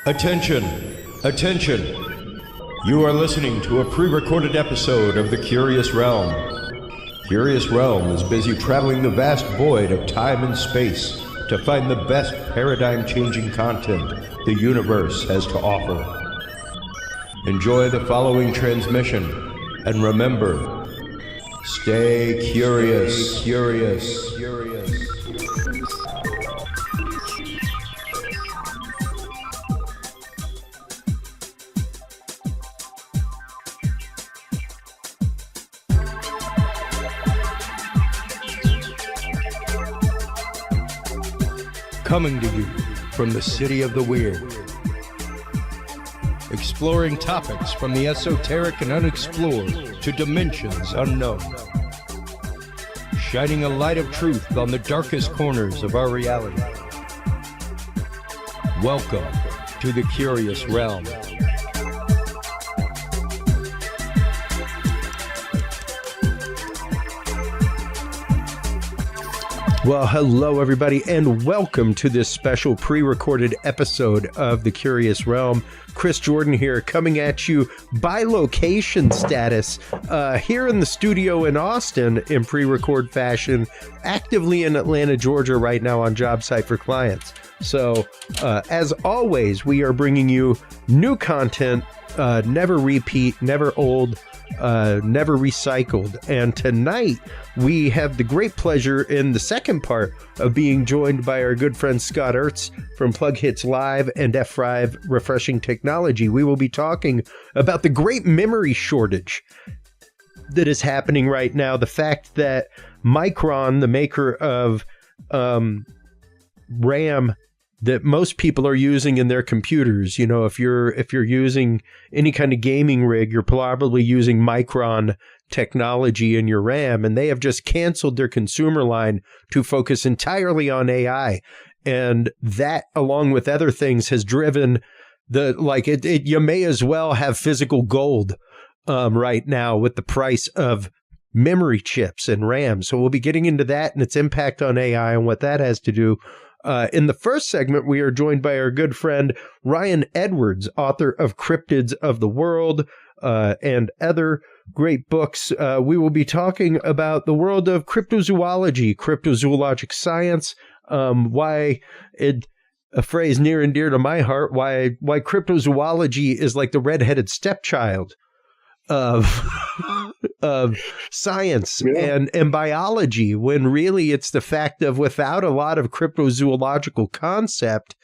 Attention! Attention! You are listening to a pre-recorded episode of The Curious Realm. Curious Realm is busy traveling the vast void of time and space to find the best paradigm-changing content the universe has to offer. Enjoy the following transmission, and remember, stay curious. Coming to you from the City of the Weird. Exploring topics from the esoteric and unexplored to dimensions unknown. Shining a light of truth on the darkest corners of our reality. Welcome to the Curious Realm. Well, hello everybody, and welcome to this special pre-recorded episode of The Curious Realm. Chris Jordan here, coming at you by location status, here in the studio in Austin in pre-record fashion, actively in Atlanta, Georgia right now on job site for clients. So, as always, we are bringing you new content, never repeat, never old, never recycled. And tonight we have the great pleasure in the second part of being joined by our good friend Scott Ertz from Plughitz Live and F5 Refreshing Technology. We will be talking about the great memory shortage that is happening right now. The fact that Micron, the maker of RAM that most people are using in their computers, you know, if you're using any kind of gaming rig, you're probably using Micron technology in your RAM, and they have just canceled their consumer line to focus entirely on AI. And that, along with other things, has driven you may as well have physical gold right now with the price of memory chips and RAM. So we'll be getting into that and its impact on AI and what that has to do. In the first segment, we are joined by our good friend Ryan Edwards, author of Cryptids of the World and other great books. We will be talking about the world of cryptozoology, cryptozoologic science, a phrase near and dear to my heart, why cryptozoology is like the redheaded stepchild of science and biology, when really it's the fact of without a lot of cryptozoological concept,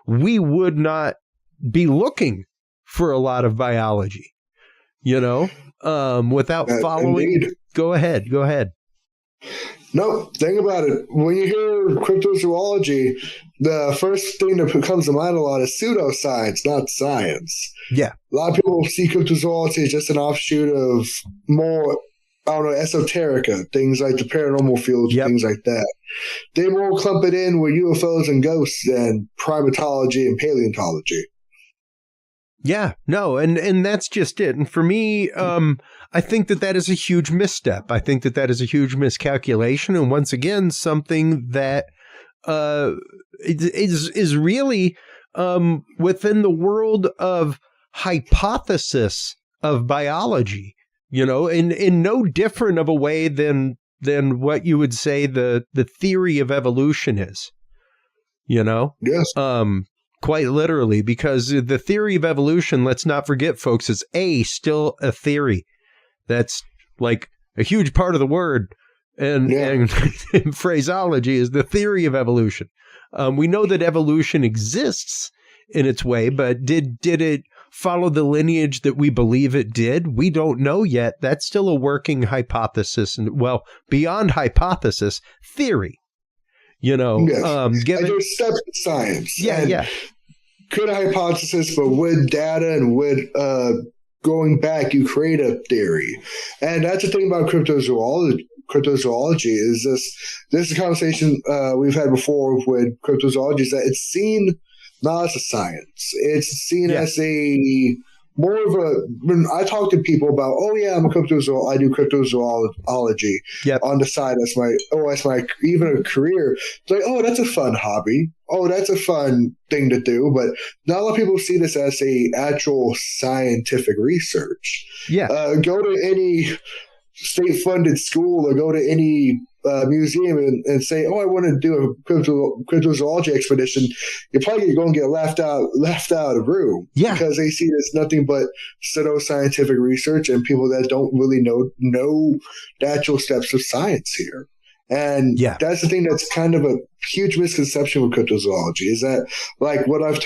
we would not be looking for a lot of biology, without following. Indeed. Go ahead. No, think about it. When you hear cryptozoology, the first thing that comes to mind a lot is pseudoscience, not science. Yeah. A lot of people see cryptozoology as just an offshoot of more, esoterica, things like the paranormal fields, things like that. They more clump it in with UFOs and ghosts than primatology and paleontology. Yeah, no, and that's just it. And for me, I think that is a huge misstep. I think that is a huge miscalculation. And once again, something that is really within the world of hypothesis of biology, in no different of a way than what you would say the theory of evolution is, Yes. Quite literally, because the theory of evolution, let's not forget, folks, is still a theory. That's like a huge part of the word and phraseology is the theory of evolution. We know that evolution exists in its way, but did it follow the lineage that we believe it did? We don't know yet. That's still a working hypothesis, and beyond hypothesis, theory. Given there's steps in science. Yeah. Could a hypothesis, but with data and with going back, you create a theory. And that's the thing about cryptozoology. Is this is a conversation we've had before with cryptozoology, is that it's seen not as a science. It's seen as a more of when I talk to people about, oh yeah, I'm a cryptozoologist, I do cryptozoology on the side as my even a career. It's like, oh, that's a fun hobby. Oh, that's a fun thing to do. But not a lot of people see this as a actual scientific research. Yeah. Go to any state-funded school or go to any museum and say, oh, I want to do a cryptozoology expedition, you're probably going to get laughed out of the room. Yeah. Because they see there's nothing but pseudo-scientific research and people that don't really know the actual steps of science here. And that's the thing that's kind of a huge misconception with cryptozoology is that, like what I've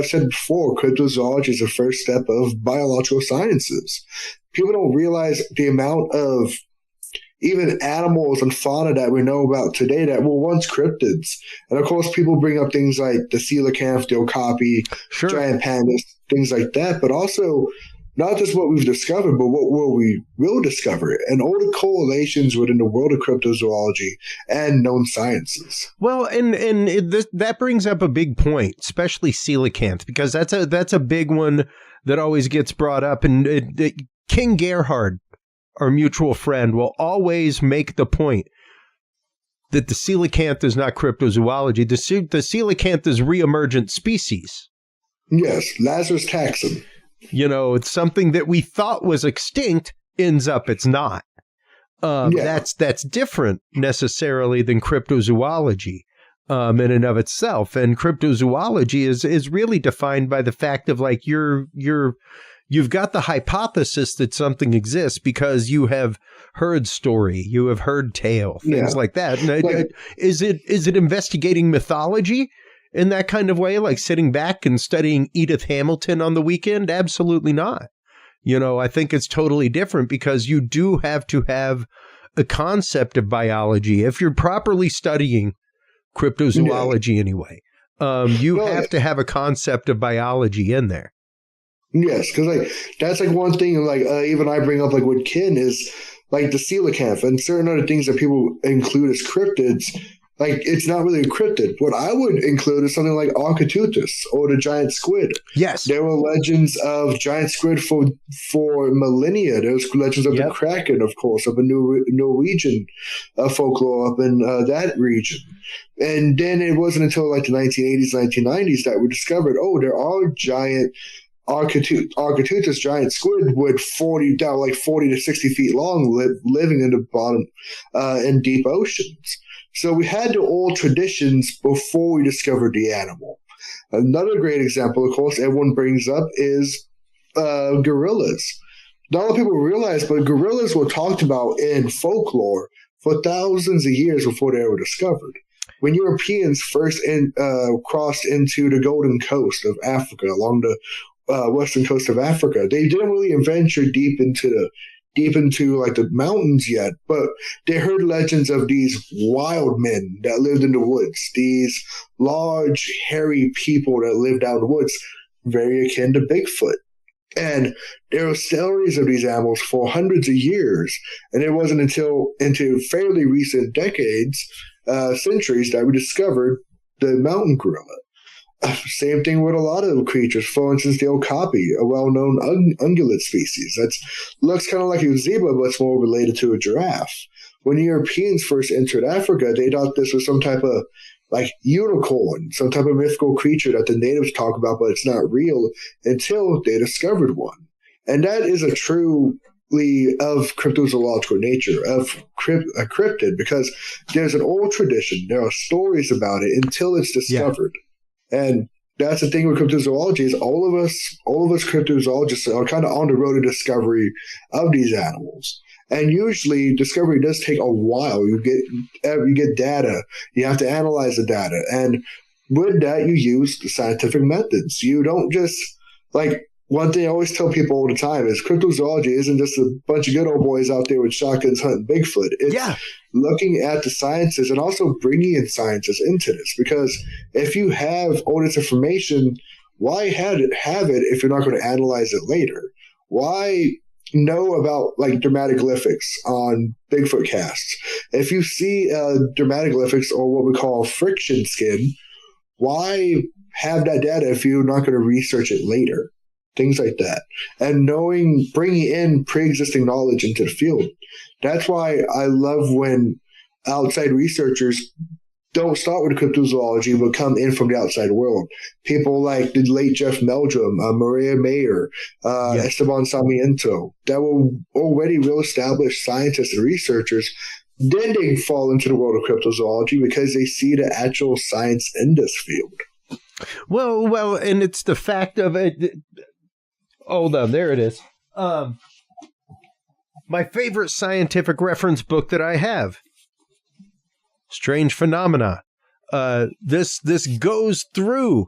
said before, cryptozoology is the first step of biological sciences. People don't realize the amount of even animals and fauna that we know about today that were once cryptids. And of course, people bring up things like the coelacanth, the okapi, giant pandas, things like that, but also not just what we've discovered, but what we will discover and all the correlations within the world of cryptozoology and known sciences. Well, that brings up a big point, especially coelacanth, because that's a big one that always gets brought up. And King Gerhard, our mutual friend, will always make the point that the coelacanth is not cryptozoology. The coelacanth is reemergent species. Yes, Lazarus taxon. It's something that we thought was extinct, ends up it's not. That's different necessarily than cryptozoology in and of itself. And cryptozoology is really defined by the fact of like you've got the hypothesis that something exists because you have heard story, you have heard tale, things like that. And is it investigating mythology in that kind of way, like sitting back and studying Edith Hamilton on the weekend? Absolutely not. I think it's totally different because you do have to have a concept of biology. If you're properly studying cryptozoology anyway, you have to have a concept of biology in there. Yes, because that's one thing. Even I bring up with kin is the coelacanth and certain other things that people include as cryptids. It's not really a cryptid. What I would include is something like Architeuthis or the giant squid. Yes, there were legends of giant squid for millennia. There was legends of the Kraken, of course, of a Norwegian folklore up in that region. And then it wasn't until the 1980s, 1990s that we discovered, there are giant Architeuthis giant squid with 40 to 60 feet long, living in the bottom in deep oceans. So we had the old traditions before we discovered the animal. Another great example, of course, everyone brings up is gorillas. Not a lot of people realize, but gorillas were talked about in folklore for thousands of years before they were discovered. When Europeans first crossed into the Golden Coast of Africa, along the western coast of Africa, they didn't really venture deep into the mountains yet, but they heard legends of these wild men that lived in the woods, these large, hairy people that lived out in the woods, very akin to Bigfoot. And there were stories of these animals for hundreds of years, and it wasn't until into fairly recent decades, centuries, that we discovered the mountain gorilla. Same thing with a lot of creatures. For instance, the okapi, a well-known ungulate species. That looks kind of like a zebra, but it's more related to a giraffe. When Europeans first entered Africa, they thought this was some type of unicorn, some type of mythical creature that the natives talk about, but it's not real until they discovered one. And that is a truly of cryptozoological nature, of a cryptid, because there's an old tradition. There are stories about it until it's discovered. Yeah. And that's the thing with cryptozoology is all of us cryptozoologists are kind of on the road to discovery of these animals. And usually discovery does take a while. You get data. You have to analyze the data. And with that, you use the scientific methods. You don't just one thing I always tell people all the time is cryptozoology isn't just a bunch of good old boys out there with shotguns hunting Bigfoot. It's looking at the sciences and also bringing in sciences into this. Because if you have all this information, why have it if you're not going to analyze it later? Why know about dermatoglyphics on Bigfoot casts? If you see dermatoglyphics or what we call friction skin, why have that data if you're not going to research it later? things like that. And bringing in pre-existing knowledge into the field. That's why I love when outside researchers don't start with cryptozoology, but come in from the outside world. People like the late Jeff Meldrum, Maria Mayer, Esteban Sarmiento, that were already well-established scientists and researchers. Then they fall into the world of cryptozoology because they see the actual science in this field. Well, and it's the fact of it. Hold on, there it is. My favorite scientific reference book that I have, Strange Phenomena. This goes through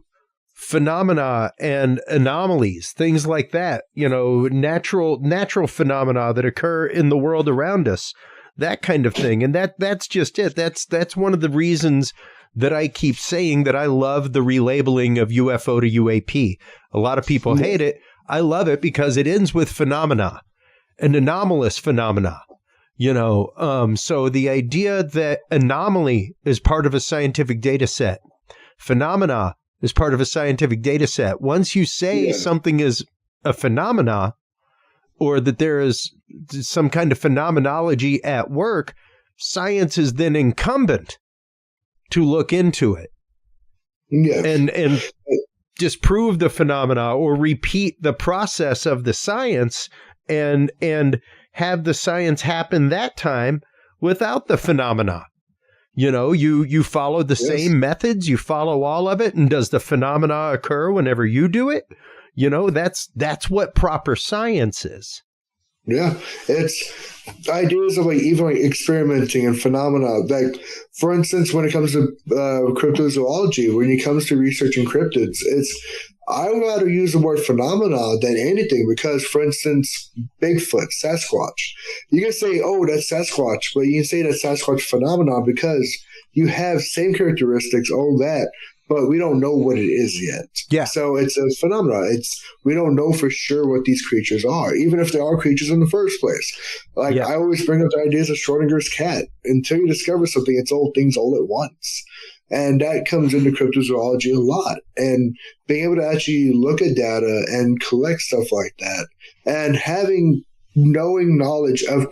phenomena and anomalies, things like that. Natural phenomena that occur in the world around us, that kind of thing. And that's just it. That's one of the reasons that I keep saying that I love the relabeling of UFO to UAP. A lot of people hate it. I love it because it ends with phenomena, an anomalous phenomena. So the idea that anomaly is part of a scientific data set, phenomena is part of a scientific data set. Once you say something is a phenomena, or that there is some kind of phenomenology at work, science is then incumbent to look into it and disprove the phenomena or repeat the process of the science and have the science happen that time without the phenomena. You follow the same methods, you follow all of it, and does the phenomena occur whenever you do it? That's what proper science is. Yeah, it's ideas of even experimenting and phenomena. Like, for instance, when it comes to cryptozoology, when it comes to researching cryptids, I would rather use the word phenomena than anything because, for instance, Bigfoot, Sasquatch. You can say, oh, that's Sasquatch, but you can say that's Sasquatch phenomenon because you have same characteristics, all that, but we don't know what it is yet. Yeah. So it's a phenomenon. We don't know for sure what these creatures are, even if they are creatures in the first place. I always bring up the ideas of Schrodinger's cat. Until you discover something, it's all things all at once. And that comes into cryptozoology a lot. And being able to actually look at data and collect stuff like that, and knowing knowledge of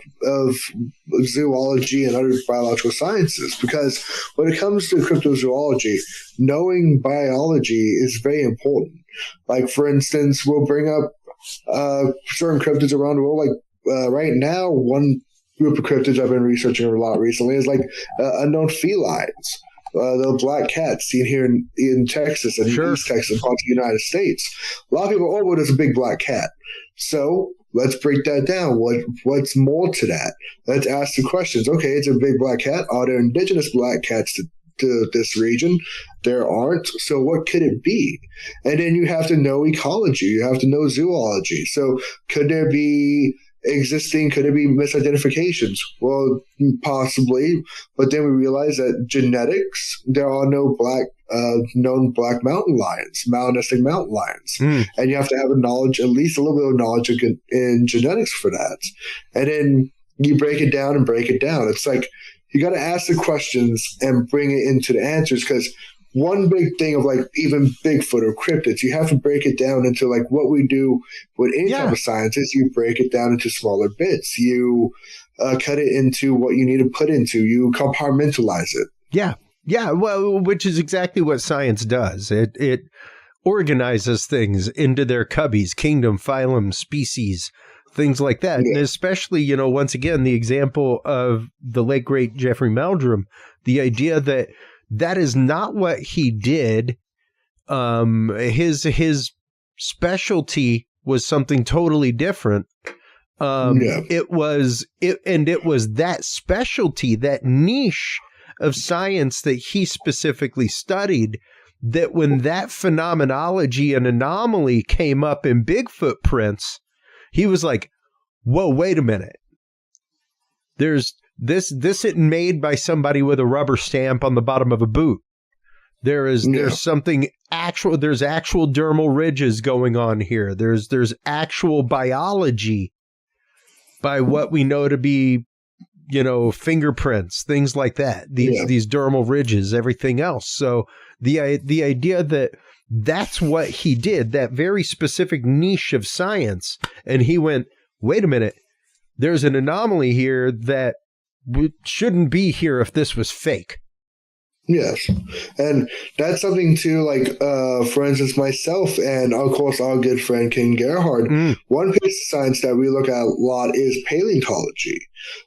zoology and other biological sciences, because when it comes to cryptozoology, knowing biology is very important. Like, for instance, we'll bring up certain cryptids around the world. Like right now, one group of cryptids I've been researching a lot recently is like unknown felines. The black cats seen here in Texas and East Texas and parts of the United States. A lot of people, well, there's a big black cat. So let's break that down. What's more to that? Let's ask the questions. Okay, it's a big black cat. Are there indigenous black cats to this region? There aren't. So what could it be? And then you have to know ecology. You have to know zoology. So could there be misidentifications? Well, possibly. But then we realize that genetics, there are no known black mountain lions, mountain-nesting mountain lions. And you have to have at least a little bit of knowledge in genetics for that. And then you break it down and break it down. It's like you got to ask the questions and bring it into the answers, because one big thing of like even Bigfoot or cryptids, you have to break it down into like what we do with any type of science is you break it down into smaller bits. You cut it into what you need to put into. You compartmentalize it. Yeah. Yeah. Well, which is exactly what science does. It organizes things into their cubbies, kingdom, phylum, species, things like that. Yeah. And especially, once again, the example of the late, great Jeffrey Meldrum, the idea that is not what he did. His specialty was something totally different. It was that specialty, that niche of science that he specifically studied, that when that phenomenology and anomaly came up in Bigfoot prints, he was like, whoa, wait a minute. This isn't made by somebody with a rubber stamp on the bottom of a boot. There's something actual. There's actual dermal ridges going on here. There's actual biology by what we know to be, fingerprints, things like that. These dermal ridges, everything else. So the idea that that's what he did, that very specific niche of science. And he went, wait a minute, there's an anomaly here that shouldn't be here if this was fake. Yes. And that's something too, like, for instance, myself and, of course, our good friend Ken Gerhard, one piece of science that we look at a lot is paleontology.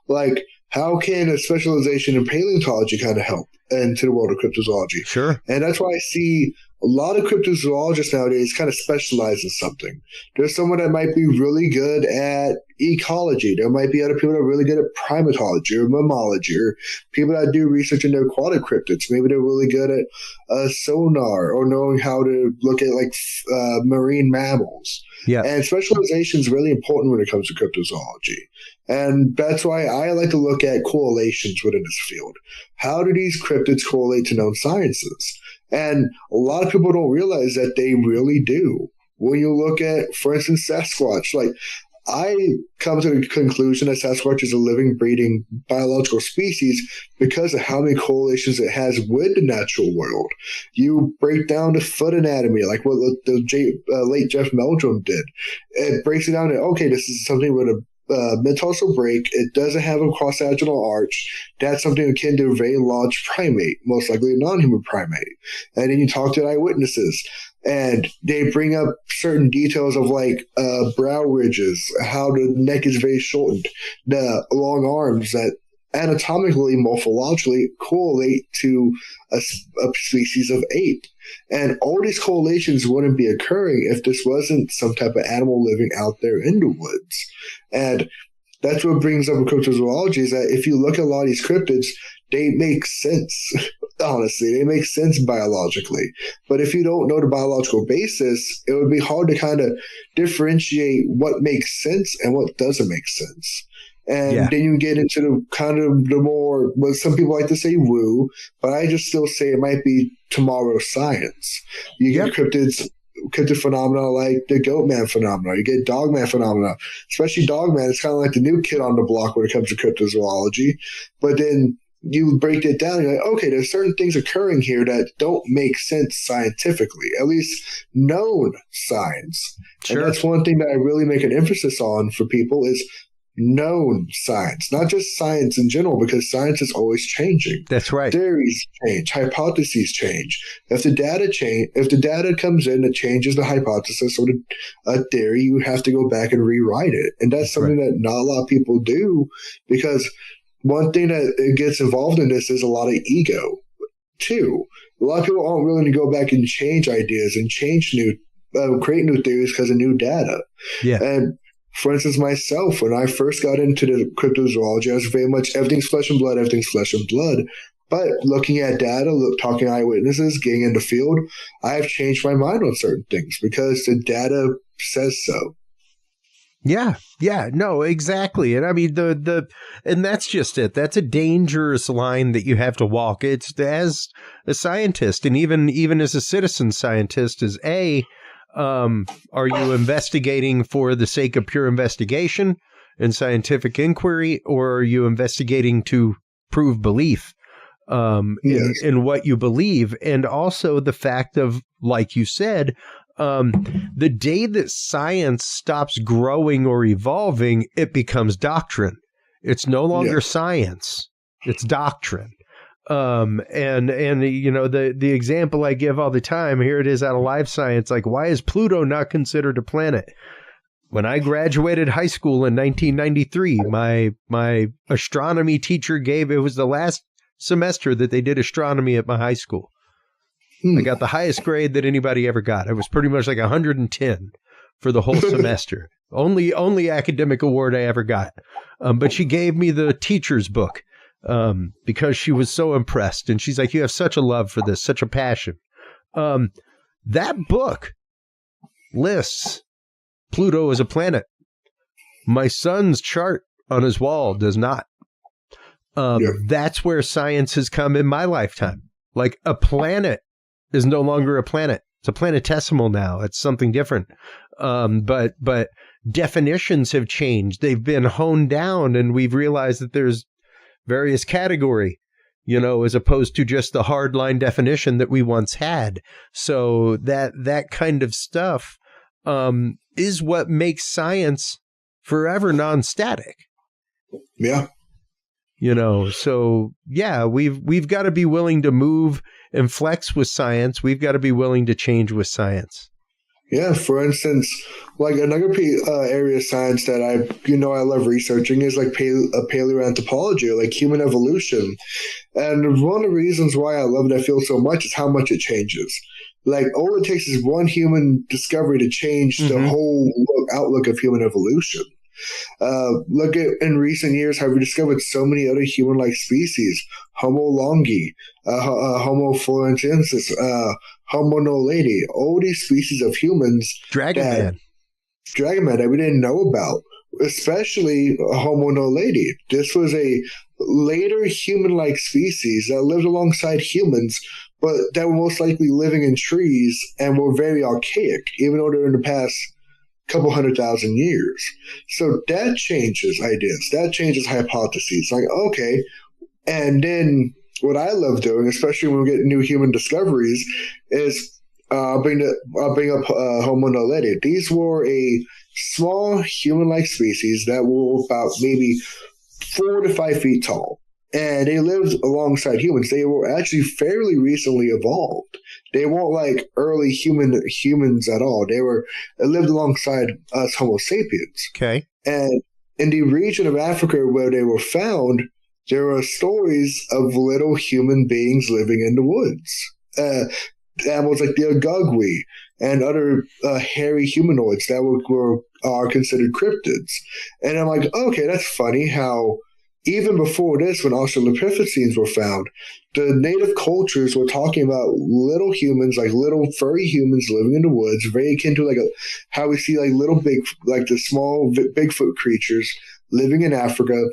Like, how can a specialization in paleontology kind of help into the world of cryptozoology? Sure. And that's why I see a lot of cryptozoologists nowadays kind of specialize in something. There's someone that might be really good at ecology. There might be other people that are really good at primatology or mammalogy, or people that do research into aquatic cryptids. Maybe they're really good at sonar or knowing how to look at like marine mammals. Yeah. And specialization is really important when it comes to cryptozoology. And that's why I like to look at correlations within this field. How do these cryptids correlate to known sciences? And a lot of people don't realize that they really do. When you look at, for instance, Sasquatch, like, I come to the conclusion that Sasquatch is a living, breathing biological species because of how many correlations it has with the natural world. You break down the foot anatomy, like what the late Jeff Meldrum did. It breaks it down to, okay, this is something with a metatarsal break. It doesn't have a cross-sagittal arch. That's something akin to a very large primate, most likely a non-human primate. And then you talk to eyewitnesses, and they bring up certain details of like brow ridges, how the neck is very shortened, the long arms that anatomically, morphologically correlate to a species of ape. And all these correlations wouldn't be occurring if this wasn't some type of animal living out there in the woods. And that's what brings up with cryptozoology, is that if you look at a lot of these cryptids, they make sense. Honestly, they make sense biologically. But if you don't know the biological basis, it would be hard to kind of differentiate what makes sense and what doesn't make sense. And then you get into the kind of the more, well, some people like to say woo, but I just still say it might be tomorrow's science. You get cryptid phenomena like the Goatman phenomena. You get Dogman phenomena. Especially Dogman, it's kind of like the new kid on the block when it comes to cryptozoology. But then you break it down, you're like, okay, there's certain things occurring here that don't make sense scientifically, at least known science. Sure. And that's one thing that I really make an emphasis on for people is known science, not just science in general, because science is always changing. That's right. Theories change, hypotheses change. If the data comes in that changes the hypothesis or a theory, you have to go back and rewrite it. And that's something that not a lot of people do, because one thing that gets involved in this is a lot of ego too. A lot of people aren't willing to go back and change ideas and create new theories because of new data. Yeah. And for instance, myself, when I first got into the cryptozoology, I was very much everything's flesh and blood, everything's flesh and blood. But looking at data, talking to eyewitnesses, getting in the field, I've changed my mind on certain things because the data says so. Yeah, no, exactly. And I mean, and that's just it. That's a dangerous line that you have to walk. It's as a scientist, and even as a citizen scientist, is are you investigating for the sake of pure investigation and scientific inquiry, or are you investigating to prove belief in what you believe? And also the fact of, like you said, the day that science stops growing or evolving, it becomes doctrine. It's no longer science, it's doctrine. And you know, the example I give all the time, here it is out of Live Science, like, why is Pluto not considered a planet? When I graduated high school in 1993, my astronomy teacher it was the last semester that they did astronomy at my high school. I got the highest grade that anybody ever got. It was pretty much like 110 for the whole semester. Only academic award I ever got. But she gave me the teacher's book. Because she was so impressed, and she's like, you have such a love for this, such a passion. That book lists Pluto as a planet. My son's chart on his wall does not. That's where science has come in my lifetime. Like, a planet is no longer a planet. It's a planetesimal now. It's something different. But definitions have changed. They've been honed down, and we've realized that there's various category as opposed to just the hardline definition that we once had. So that kind of stuff is what makes science forever non-static. Yeah. So yeah, we've got to be willing to move and flex with science. We've got to be willing to change with science. Yeah, for instance, like another area of science that I love researching is like paleoanthropology, or like human evolution. And one of the reasons why I love it, I feel so much, is how much it changes. Like, all it takes is one human discovery to change the whole outlook of human evolution. Look at, in recent years, have we discovered so many other human-like species: Homo longi, Homo floresiensis, Homo naledi. All these species of humans, Dragon Man that we didn't know about, especially Homo naledi. This was a later human-like species that lived alongside humans, but that were most likely living in trees and were very archaic, even though they're in the past couple 100,000 years. So that changes ideas. That changes hypotheses. Like, okay. And then what I love doing, especially when we get new human discoveries, is bring up Homo naledi. These were a small human-like species that were about maybe 4 to 5 feet tall. And they lived alongside humans. They were actually fairly recently evolved. They weren't like early humans at all. They lived alongside us Homo sapiens. Okay. And in the region of Africa where they were found, there are stories of little human beings living in the woods. Animals like the agugwi and other hairy humanoids that are considered cryptids. And I'm like, okay, that's funny how even before this, when Australopithecines were found, the native cultures were talking about little humans, like little furry humans living in the woods, very akin to how we see the small Bigfoot creatures living in Africa,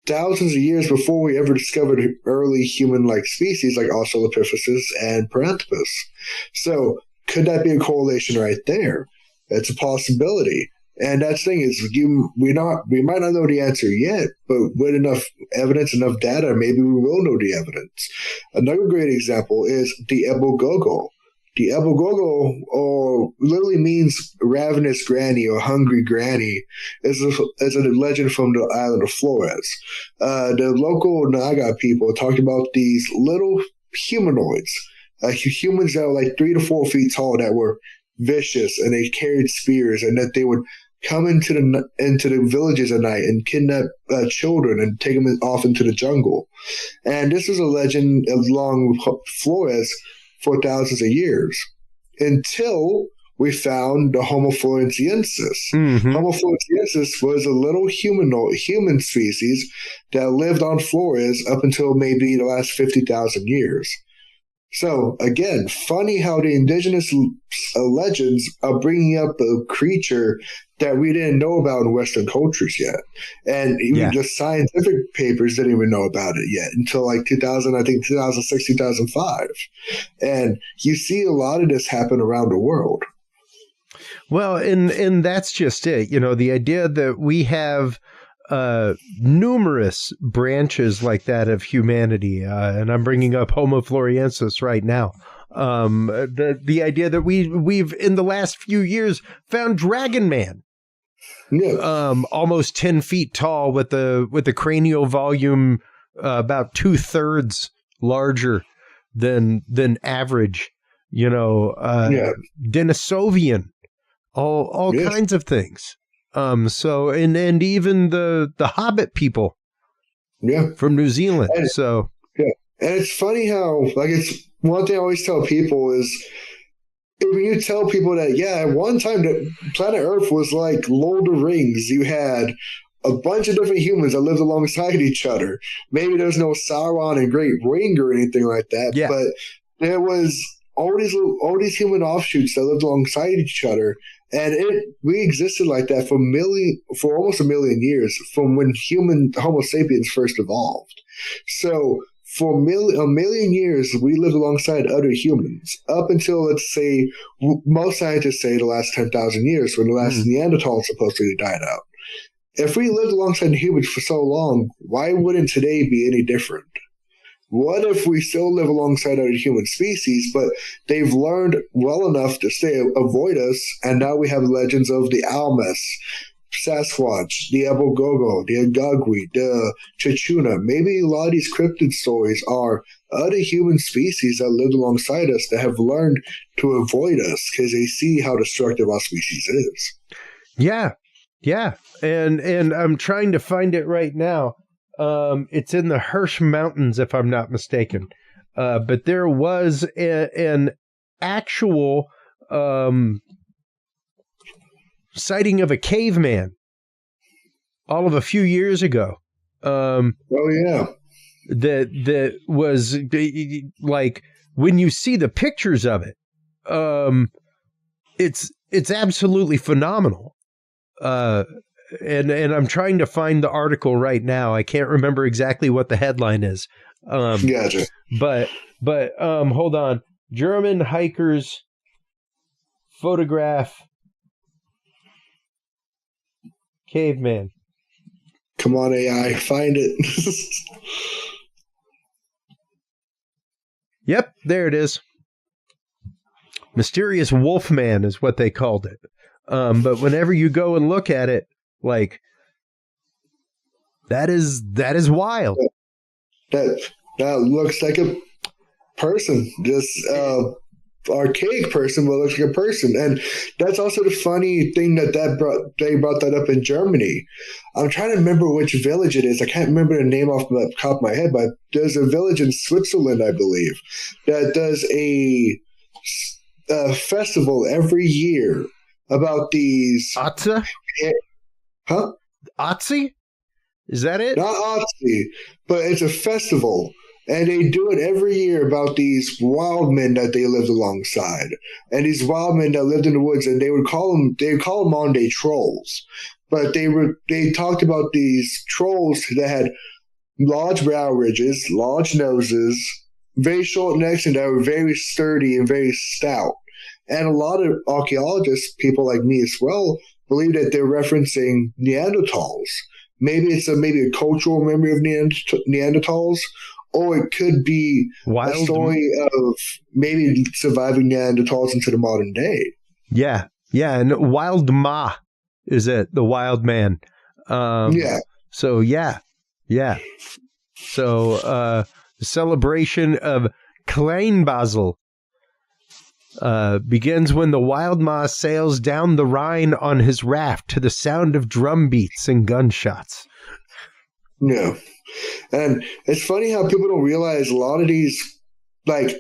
thousands of years before we ever discovered early human-like species like Australopithecus and Paranthropus. So could that be a correlation right there? That's a possibility. And that's the thing is, we might not know the answer yet, but with enough evidence, enough data, maybe we will know the evidence. Another great example is the Ebogogo. The Ebogogo, or literally means ravenous granny or hungry granny, is a legend from the island of Flores. The local Naga people talked about these little humanoids, humans that were like 3 to 4 feet tall, that were vicious, and they carried spears, and that they would come into the villages at night and kidnap children and take them off into the jungle. And this is a legend along Flores for thousands of years, until we found the Homo floresiensis. Homo floresiensis was a little human species that lived on Flores up until maybe the last 50,000 years. So, again, funny how the indigenous legends are bringing up a creature that we didn't know about in Western cultures yet. And even the scientific papers didn't even know about it yet until like 2006, 2005. And you see a lot of this happen around the world. Well, and that's just it. The idea that we have numerous branches like that of humanity, and I'm bringing up Homo floresiensis right now. The idea that we've in the last few years found Dragon Man, almost 10 feet tall, with the cranial volume about 2/3 larger than average. Denisovian, all kinds of things. So and even the Hobbit people, from New Zealand. And it's funny how it's one thing I always tell people is, when you tell people that at one time the planet Earth was like Lord of the Rings, you had a bunch of different humans that lived alongside each other. Maybe there's no Sauron and Great Ring or anything like that, but there was all these human offshoots that lived alongside each other. And we existed like that for almost a million years, from when Homo sapiens first evolved. So for a million years, we lived alongside other humans up until, let's say, most scientists say the last 10,000 years, when the last Neanderthals supposedly died out. If we lived alongside humans for so long, why wouldn't today be any different? What if we still live alongside other human species, but they've learned well enough to avoid us, and now we have legends of the Almas, Sasquatch, the Abogogo, the Agagui, the Chachuna. Maybe a lot of these cryptid stories are other human species that lived alongside us that have learned to avoid us because they see how destructive our species is. Yeah. And I'm trying to find it right now. It's in the Hirsch Mountains, if I'm not mistaken. But there was an actual sighting of a caveman all of a few years ago. Oh, yeah. That was like, when you see the pictures of it, it's absolutely phenomenal. And I'm trying to find the article right now. I can't remember exactly what the headline is. Gotcha. But hold on. German hikers photograph caveman. Come on, AI, find it. Yep, there it is. Mysterious Wolfman is what they called it. But whenever you go and look at it, like, that is wild. That looks like a person, just archaic person, but looks like a person. And that's also the funny thing they brought that up in Germany. I'm trying to remember which village it is. I can't remember the name off the top of my head, but there's a village in Switzerland, I believe, that does a festival every year about these. Otze? Huh? Otze? Is that it? Not Otze, but it's a festival. And they do it every year about these wild men that they lived alongside. And these wild men that lived in the woods, and they call them modern day trolls. But they talked about these trolls that had large brow ridges, large noses, very short necks, and that were very sturdy and very stout. And a lot of archaeologists, people like me as well, believe that they're referencing Neanderthals. Maybe it's a cultural memory of Neanderthals, or it could be a story of maybe surviving Neanderthals into the modern day. Yeah, and Wild Ma is it, the wild man. Yeah. So, yeah. So, the celebration of Kleinbasel begins when the Wild Ma sails down the Rhine on his raft to the sound of drum beats and gunshots. Yeah. And it's funny how people don't realize a lot of these, like,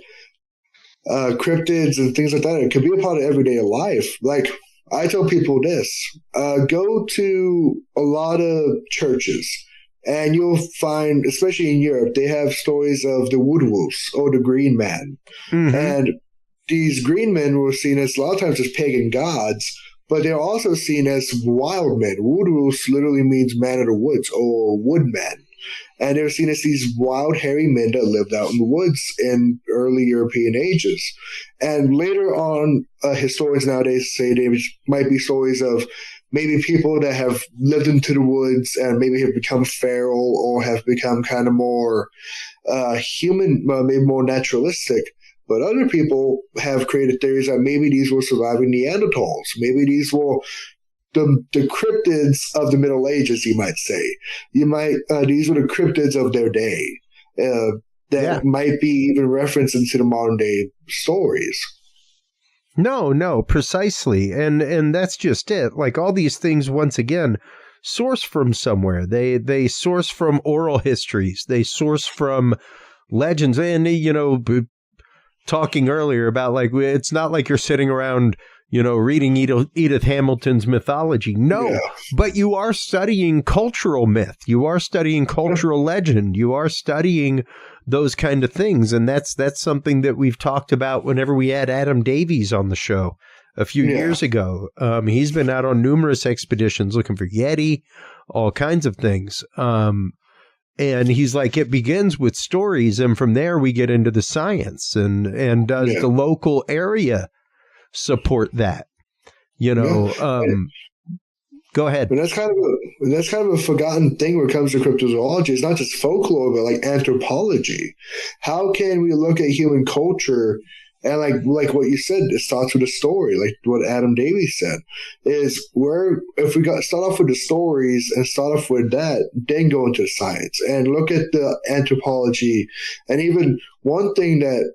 cryptids and things like that, it could be a part of everyday life. Like, I tell people this, go to a lot of churches, and you'll find, especially in Europe, they have stories of the Woodwolves or the Green Man. Mm-hmm. And these green men were seen as, a lot of times, as pagan gods, but they're also seen as wild men. Woodwolves literally means man of the woods or woodman. And they're seen as these wild, hairy men that lived out in the woods in early European ages. And later on, historians nowadays say they might be stories of maybe people that have lived into the woods and maybe have become feral or have become kind of more human, maybe more naturalistic. But other people have created theories that maybe these were surviving Neanderthals. Maybe these were the cryptids of the Middle Ages, you might say. These were the cryptids of their day that might be even referenced into the modern day stories. No, precisely. And that's just it. Like, all these things, once again, source from somewhere. They source from oral histories. They source from legends. And, talking earlier about, like, it's not like you're sitting around, reading Edith Hamilton's mythology. No, but you are studying cultural myth. You are studying cultural legend. You are studying those kind of things. And that's something that we've talked about whenever we had Adam Davies on the show a few years ago. He's been out on numerous expeditions looking for Yeti, all kinds of things. And he's like, it begins with stories, and from there we get into the science. And does the local area support that? Go ahead. And that's kind of a forgotten thing when it comes to cryptozoology. It's not just folklore, but like anthropology. How can we look at human culture and like what you said, it starts with a story, like what Adam Davies said, is if we start off with the stories and start off with that, then go into science and look at the anthropology. And even one thing that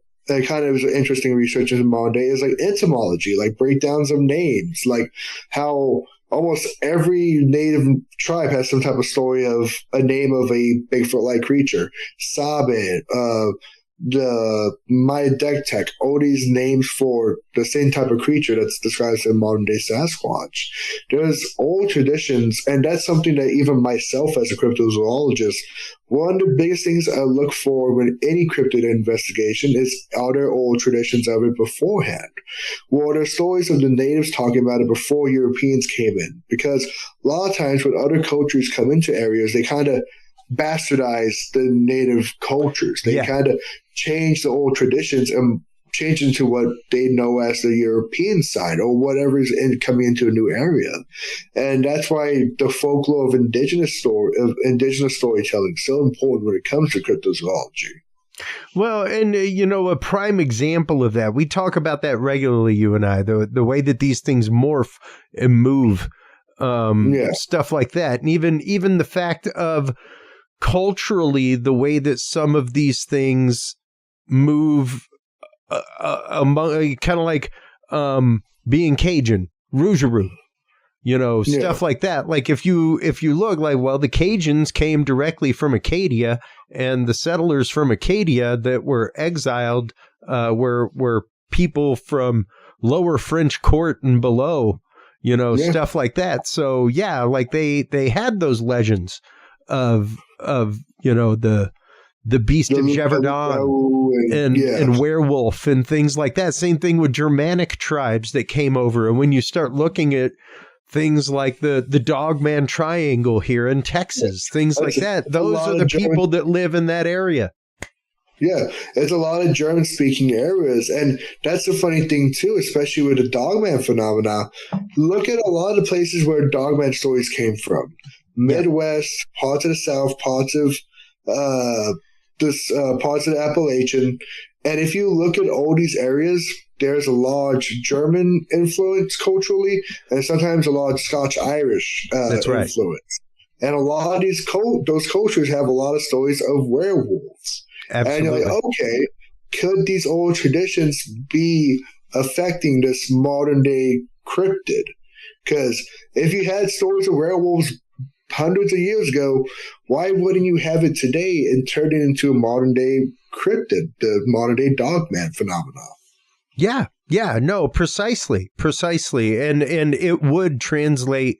kind of is interesting research in modern day is like etymology, like breakdowns of names, like how almost every native tribe has some type of story of a name of a Bigfoot-like creature. Sabin, the Myadectec, all these names for the same type of creature that's described as modern-day Sasquatch. There's old traditions, and that's something that even myself as a cryptozoologist, one of the biggest things I look for when any cryptid investigation is, are there old traditions of it beforehand? Were there stories of the natives talking about it before Europeans came in? Because a lot of times when other cultures come into areas, they kind of bastardize the native cultures. They kind of change the old traditions and change into what they know as the European side or whatever is coming into a new area. And that's why the folklore of indigenous storytelling is so important when it comes to cryptozoology. Well, and, a prime example of that, we talk about that regularly, you and I, the way that these things morph and move, stuff like that. And even the fact of culturally, the way that some of these things move among, kind of like being Cajun, Rougarou, stuff like that. Like if you look like, well, the Cajuns came directly from Acadia, and the settlers from Acadia that were exiled were people from Lower French Court and below, stuff like that. So yeah, like they had those legends of the beast of Gévaudan and werewolf and things like that. Same thing with Germanic tribes that came over. And when you start looking at things like the Dogman Triangle here in Texas, things like that, those are the people that live in that area. Yeah, it's a lot of German-speaking areas. And that's the funny thing, too, especially with the Dogman phenomena. Look at a lot of the places where Dogman stories came from. Midwest, parts of the South, parts of the Appalachian. And if you look at all these areas, there's a large German influence culturally, and sometimes a large Scotch-Irish influence. And a lot of those cultures have a lot of stories of werewolves. Absolutely. And you're like, okay, could these old traditions be affecting this modern-day cryptid? Because if you had stories of werewolves hundreds of years ago, why wouldn't you have it today and turn it into a modern-day cryptid, the modern-day Dogman phenomenon? Yeah, no, precisely. And it would translate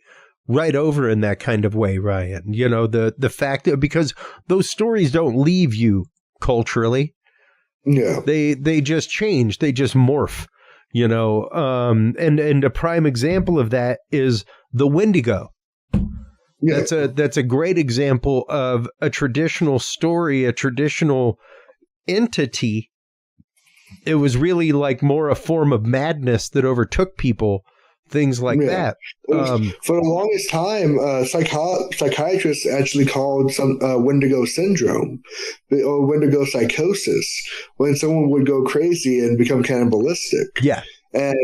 right over in that kind of way, Ryan. The fact that, because those stories don't leave you culturally. Yeah. They just change. They just morph, and a prime example of that is the Wendigo. Yeah. That's a great example of a traditional story, a traditional entity. It was really like more a form of madness that overtook people, things like that. For the longest time, psychiatrists actually called some Wendigo syndrome or Wendigo psychosis, when someone would go crazy and become cannibalistic. Yeah. And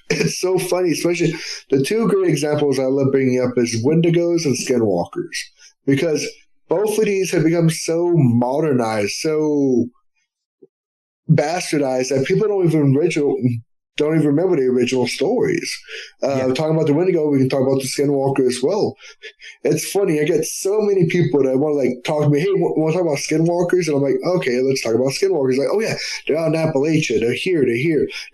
it's so funny, especially the two great examples I love bringing up is Wendigos and Skinwalkers, because both of these have become so modernized, so bastardized that people don't even remember the original stories. Talking about the Wendigo, we can talk about the Skinwalker as well. It's funny, I get so many people that want to talk to me, hey, want to talk about Skinwalkers? And I'm like, okay, let's talk about Skinwalkers. Like, oh yeah, they're out in Appalachia, they're here.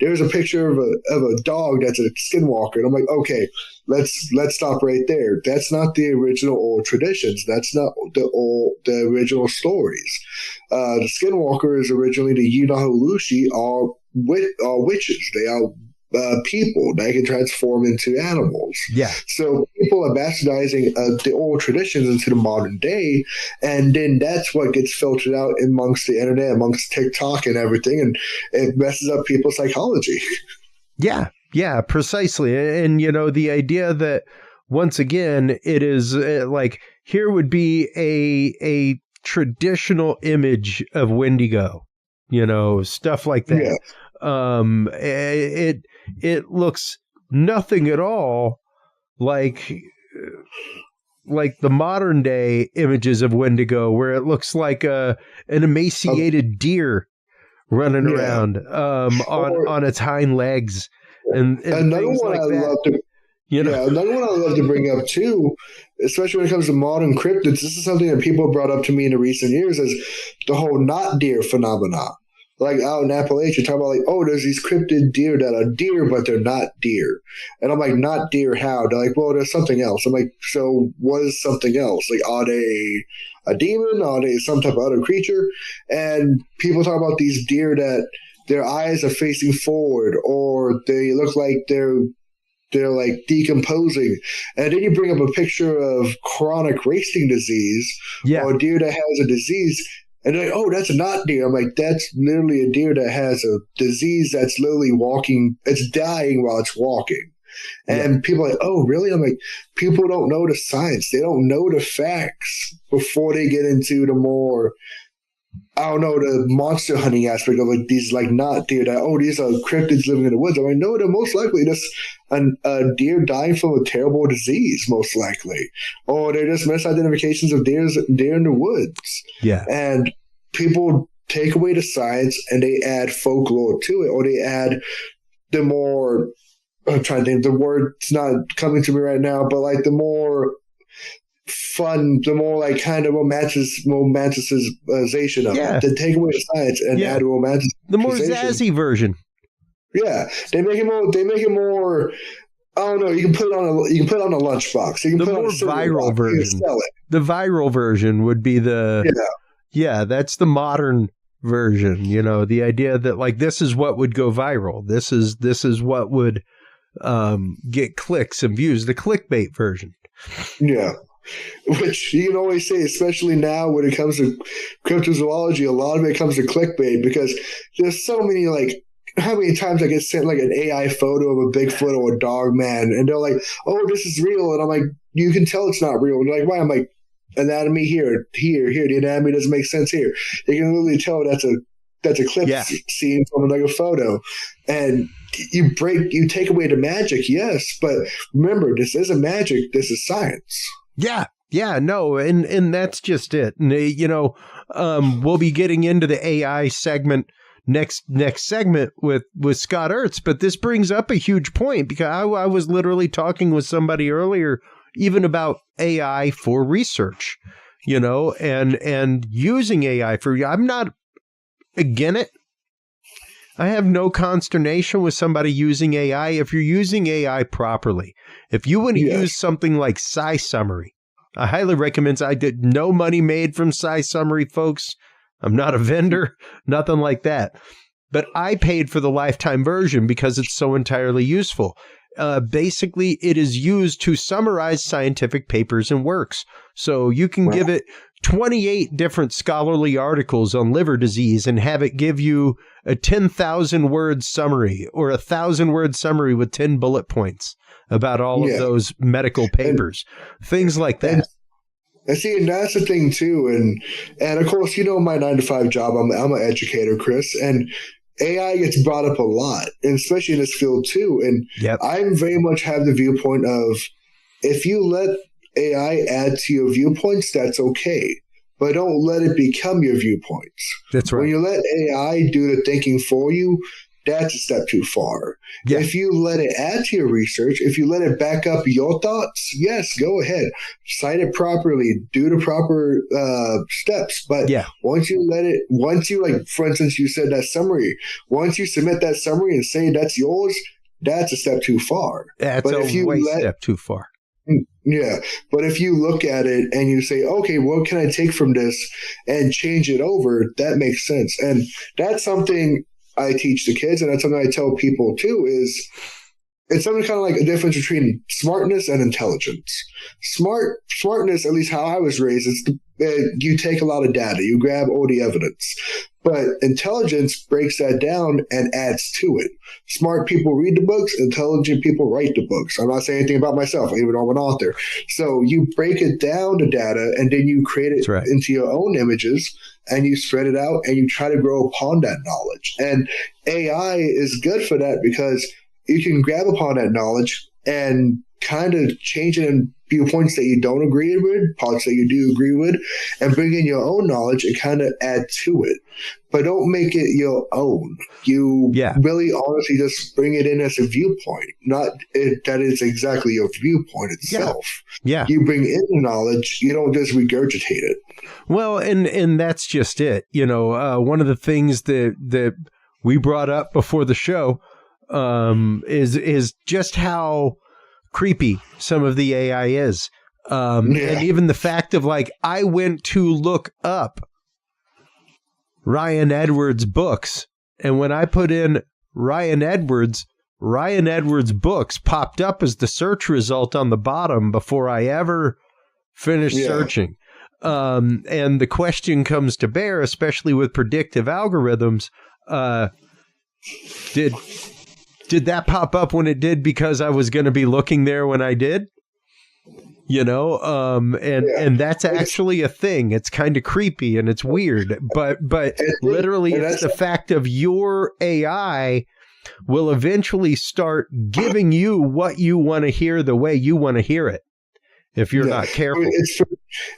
There's a picture of a dog that's a Skinwalker. And I'm like, okay, let's stop right there. That's not the original old traditions. That's not the original stories. The Skinwalkers originally, the Yunahulushi, are witches. They are people that can transform into animals. Yeah. So people are bastardizing the old traditions into the modern day, and then that's what gets filtered out amongst the internet, amongst TikTok and everything, and it messes up people's psychology. Yeah, precisely. And the idea that once again, it is like, here would be a traditional image of Wendigo, stuff like that. Yeah. It looks nothing at all like the modern day images of Wendigo, where it looks like an emaciated deer running around on its hind legs, and another things one like I that. love to. Another one I love to bring up too, especially when it comes to modern cryptids. This is something that people brought up to me in the recent years, is the whole not deer phenomena. Like out in Appalachia, talking about like, oh, there's these cryptid deer that are deer, but they're not deer. And I'm like, not deer how? They're like, well, there's something else. I'm like, so what is something else? Like, are they a demon? Are they some type of other creature? And people talk about these deer that their eyes are facing forward, or they look like they're like decomposing. And then you bring up a picture of chronic wasting disease, or a deer that has a disease. And they're like, oh, that's not deer. I'm like, that's literally a deer that has a disease that's literally walking. It's dying while it's walking. And people are like, oh, really? I'm like, people don't know the science. They don't know the facts before they get into the more, I don't know, the monster hunting aspect of like these like not deer that, oh, these are cryptids living in the woods. I'm like, no, they're most likely just a deer dying from a terrible disease, most likely. Or they're just misidentifications of deer in the woods. Yeah. And people take away the science and they add folklore to it, or they add the more, I'm trying to think, the word's not coming to me right now, but like the more fun, the more like kind of romanticization of it. They take away the science and add romanticization. The more zazzy version. Yeah, they make it more. I don't know. You can put it on a lunchbox. You can put it on a viral version. The viral version would be that's the modern version. The idea that like this is what would go viral. This is what would get clicks and views. The clickbait version. Yeah. Which you can always say, especially now when it comes to cryptozoology, a lot of it comes to clickbait, because there's so many like. How many times I get sent like an AI photo of a Bigfoot or a dog man, and they're like, oh, this is real. And I'm like, you can tell it's not real. And they're like, why? I'm like, anatomy here. The anatomy doesn't make sense here. You can literally tell that's a clip scene from like a photo. And you take away the magic, yes. But remember, this isn't magic. This is science. Yeah. Yeah, no, and that's just it. And, we'll be getting into the AI segment next segment with Scott Ertz, but this brings up a huge point, because I was literally talking with somebody earlier even about AI for research, and using AI for, I'm not against it. I have no consternation with somebody using AI if you're using AI properly. If you want to use something like SciSummary, I highly recommend. I did no money made from SciSummary, folks. I'm not a vendor, nothing like that. But I paid for the lifetime version because it's so entirely useful. Basically, it is used to summarize scientific papers and works. So you can give it 28 different scholarly articles on liver disease and have it give you a 10,000-word summary, or a 1,000-word summary with 10 bullet points about all of those medical papers, things like that. And see, and that's the thing too, and of course, my 9-to-5 job. I'm an educator, Chris, and AI gets brought up a lot, and especially in this field too. And I very much have the viewpoint of, if you let AI add to your viewpoints, that's okay, but don't let it become your viewpoints. That's right. When you let AI do the thinking for you, that's a step too far. Yeah. If you let it add to your research, if you let it back up your thoughts, yes, go ahead. Cite it properly, do the proper steps. But once you like, for instance, you said that summary, once you submit that summary and say that's yours, that's a step too far. That's a step too far. Yeah. But if you look at it and you say, okay, what can I take from this and change it over, that makes sense. And that's something I teach the kids, and that's something I tell people too, is it's something kind of like a difference between smartness and intelligence. Smartness, at least how I was raised, you take a lot of data, you grab all the evidence. But intelligence breaks that down and adds to it. Smart people read the books, intelligent people write the books. I'm not saying anything about myself, even though I'm an author. So you break it down, the data, and then you create it into your own images, and you spread it out, and you try to grow upon that knowledge. And AI is good for that because you can grab upon that knowledge and kind of change it in viewpoints that you don't agree with, parts that you do agree with, and bring in your own knowledge and kind of add to it. But don't make it your own. You really honestly just bring it in as a viewpoint, not that it's exactly your viewpoint itself. Yeah. You bring in the knowledge, you don't just regurgitate it. Well, and that's just it. One of the things that we brought up before the show is just how creepy some of the AI is. And even the fact of I went to look up Ryan Edwards books, and when I put in Ryan Edwards books popped up as the search result on the bottom before I ever finished searching. And the question comes to bear, especially with predictive algorithms, did that pop up when it did because I was going to be looking there when I did? And that's actually a thing. It's kind of creepy and it's weird, but literally it's the fact of your AI will eventually start giving you what you want to hear the way you want to hear it. If you're not careful,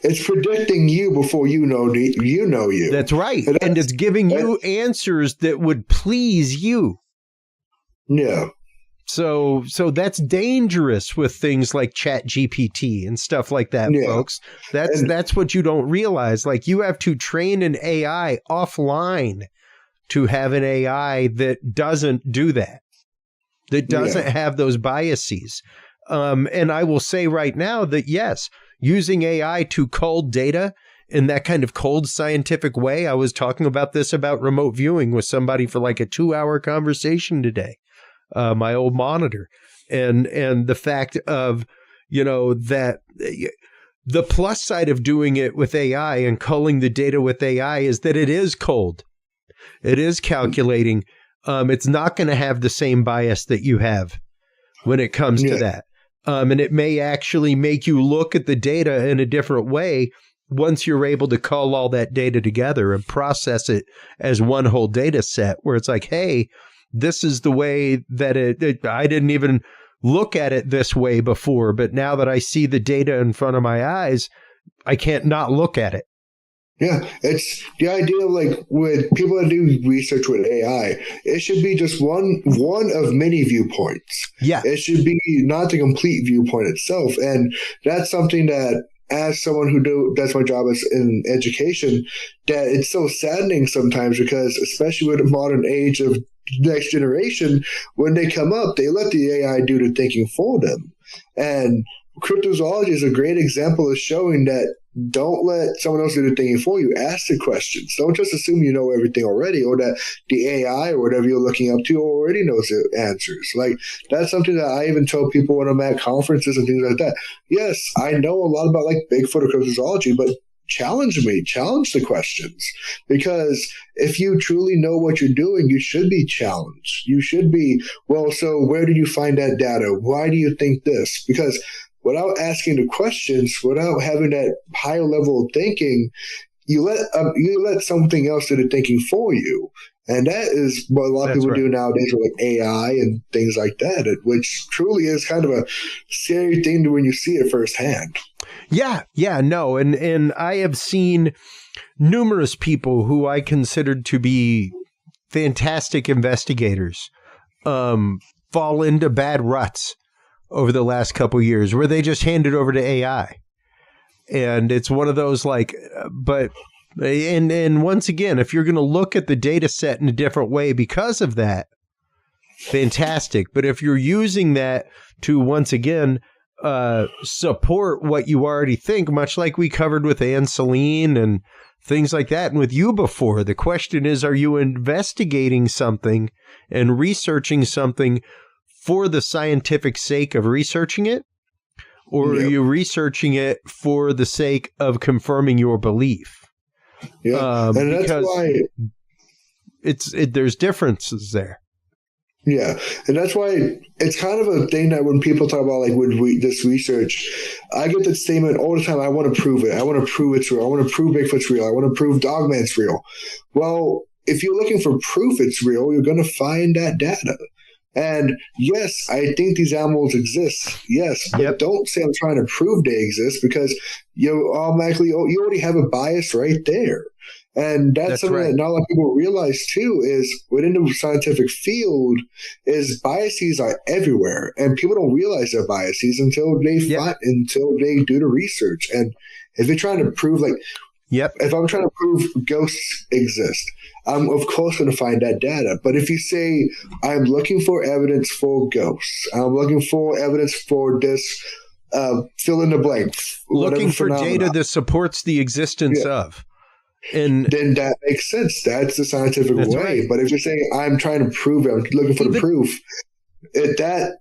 it's predicting you before you know you. That's right, and it's giving you answers that would please you. Yeah. So that's dangerous with things like ChatGPT and stuff like that, folks. That's what you don't realize. You have to train an AI offline to have an AI that doesn't do that, that doesn't have those biases. And I will say right now that, yes, using AI to cull data in that kind of cold scientific way. I was talking about this about remote viewing with somebody for a 2-hour conversation today. My old monitor, and the fact of, that the plus side of doing it with AI and culling the data with AI is that it is cold. It is calculating. It's not going to have the same bias that you have when it comes to that. And it may actually make you look at the data in a different way once you're able to cull all that data together and process it as one whole data set, where it's hey, this is the way that I didn't even look at it this way before, but now that I see the data in front of my eyes, I can't not look at it. Yeah, it's the idea of with people that do research with AI, it should be just one of many viewpoints. Yeah. It should be not the complete viewpoint itself. And that's something that, as someone who does my job as in education, that it's so saddening sometimes, because especially with the modern age of next generation, when they come up, they let the AI do the thinking for them. And cryptozoology is a great example of showing that don't let someone else do the thinking for you. Ask the questions. Don't just assume you know everything already, or that the AI or whatever you're looking up to already knows the answers. That's something that I even tell people when I'm at conferences and things like that. Yes, I know a lot about Bigfoot or cryptozoology, but challenge the questions, because if you truly know what you're doing, you should be challenged. You should be, so where do you find that data? Why do you think this? Because without asking the questions, without having that higher level of thinking, you let something else do the thinking for you. And that is what a lot of people do nowadays with AI and things like that, which truly is kind of a scary thing when you see it firsthand. Yeah, no. And I have seen numerous people who I considered to be fantastic investigators fall into bad ruts over the last couple of years where they just hand it over to AI. And it's one of those and once again, if you're going to look at the data set in a different way because of that, fantastic. But if you're using that to, once again, support what you already think, much like we covered with Anne Celine and things like that, and with you before, the question is, are you investigating something and researching something for the scientific sake of researching it? or are you researching it for the sake of confirming your belief? Yeah, and that's why there's differences there. Yeah, and that's why it's kind of a thing that when people talk about like this research, I get that statement all the time. I want to prove it. I want to prove it's real. I want to prove Bigfoot's real. I want to prove Dogman's real. Well, if you're looking for proof it's real, you're going to find that data. And yes, I think these animals exist. Yes, but don't say I'm trying to prove they exist, because you already have a bias right there. And that's something that not a lot of people realize too, is within the scientific field is biases are everywhere, and people don't realize their biases until they do the research. And if you're trying to prove if I'm trying to prove ghosts exist, I'm of course going to find that data. But if you say I'm looking for evidence for ghosts, I'm looking for evidence for this, fill in the blank, looking for data that supports the existence of. And then that makes sense. That's the scientific way. Right. But if you're saying I'm trying to prove it, I'm looking for the proof, that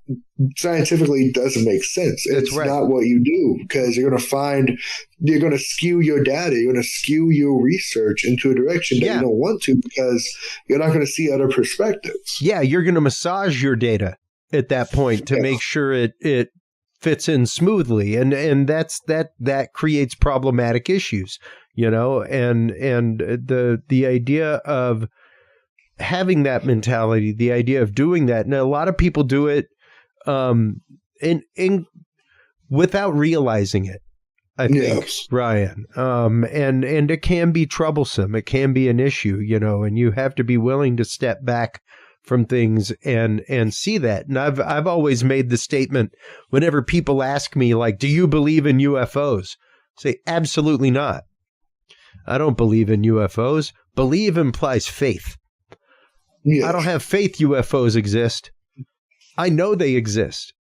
scientifically doesn't make sense. It's not what you do, because you're going to skew your data. You're going to skew your research into a direction that you don't want to, because you're not going to see other perspectives. Yeah, you're going to massage your data at that point to make sure it fits in smoothly, and that creates problematic issues. And the idea of having that mentality, the idea of doing that, and a lot of people do it without realizing it, I think, Ryan. And it can be troublesome. It can be an issue, and you have to be willing to step back from things and see that. And I've always made the statement whenever people ask me, like, do you believe in UFOs? I say, absolutely not. I don't believe in UFOs. Believe implies faith. Yes. I don't have faith UFOs exist. I know they exist.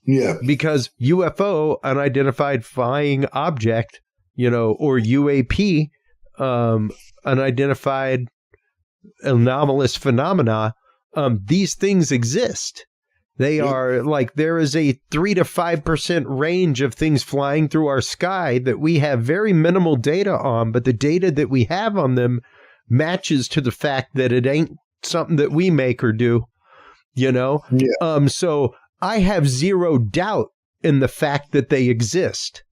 Yeah. Because UFO, unidentified flying object, or UAP, unidentified anomalous phenomena, these things exist. They are there is a 3 to 5% range of things flying through our sky that we have very minimal data on, but the data that we have on them matches to the fact that it ain't something that we make or do, So I have zero doubt in the fact that they exist.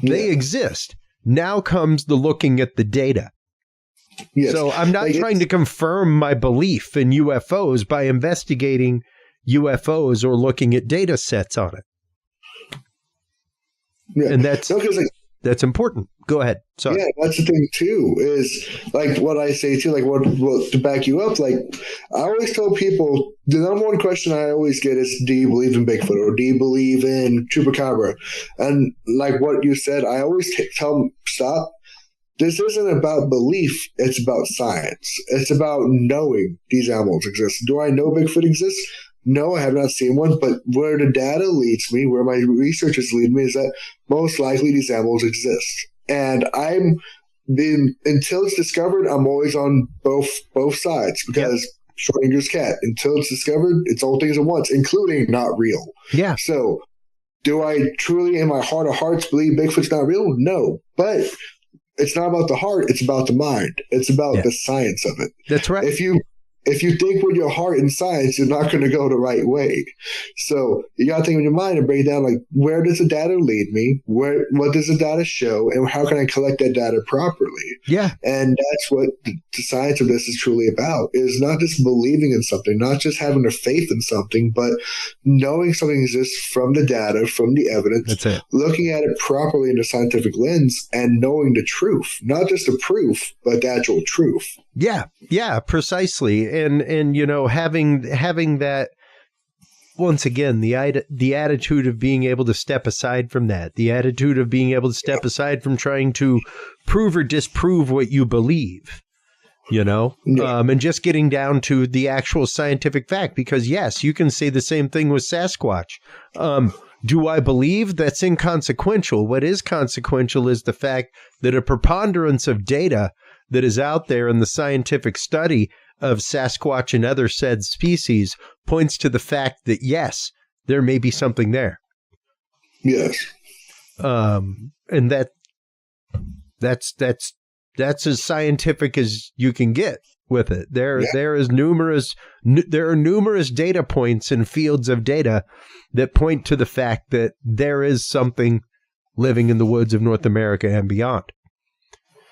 They exist. Now comes the looking at the data. Yes. So I'm not trying to confirm my belief in UFOs by investigating UFOs or looking at data sets on it. Yeah. And that's important. Go ahead. Sorry. Yeah, that's the thing too, is like what I say too, like what to back you up, like I always tell people the number one question I always get is, do you believe in Bigfoot, or do you believe in Chupacabra? And like what you said, I always tell them, stop. This isn't about belief. It's about science. It's about knowing these animals exist. Do I know Bigfoot exists? No, I have not seen one, but where the data leads me, where my researchers lead me, is that most likely these animals exist. And until it's discovered, I'm always on both sides, because Schrodinger's cat, until it's discovered, it's all things at once, including not real. Yeah. So do I truly in my heart of hearts believe Bigfoot's not real? No, but it's not about the heart. It's about the mind. It's about the science of it. That's right. If you think with your heart in science, you're not going to go the right way. So you got to think with your mind and break down, like, where does the data lead me? What does the data show? And how can I collect that data properly? Yeah. And that's what the science of this is truly about, is not just believing in something, not just having a faith in something, but knowing something exists from the data, from the evidence, that's it. Looking at it properly in a scientific lens and knowing the truth, not just the proof, but the actual truth. Yeah, precisely. And having that, once again, the attitude of being able to step aside from that, the attitude of being able to step aside from trying to prove or disprove what you believe, and just getting down to the actual scientific fact. Because yes, you can say the same thing with Sasquatch. Do I believe? That's inconsequential. What is consequential is the fact that a preponderance of data that is out there in the scientific study of Sasquatch and other said species points to the fact that, yes, there may be something there. Yes. And that's as scientific as you can get with it. There are numerous data points and fields of data that point to the fact that there is something living in the woods of North America and beyond.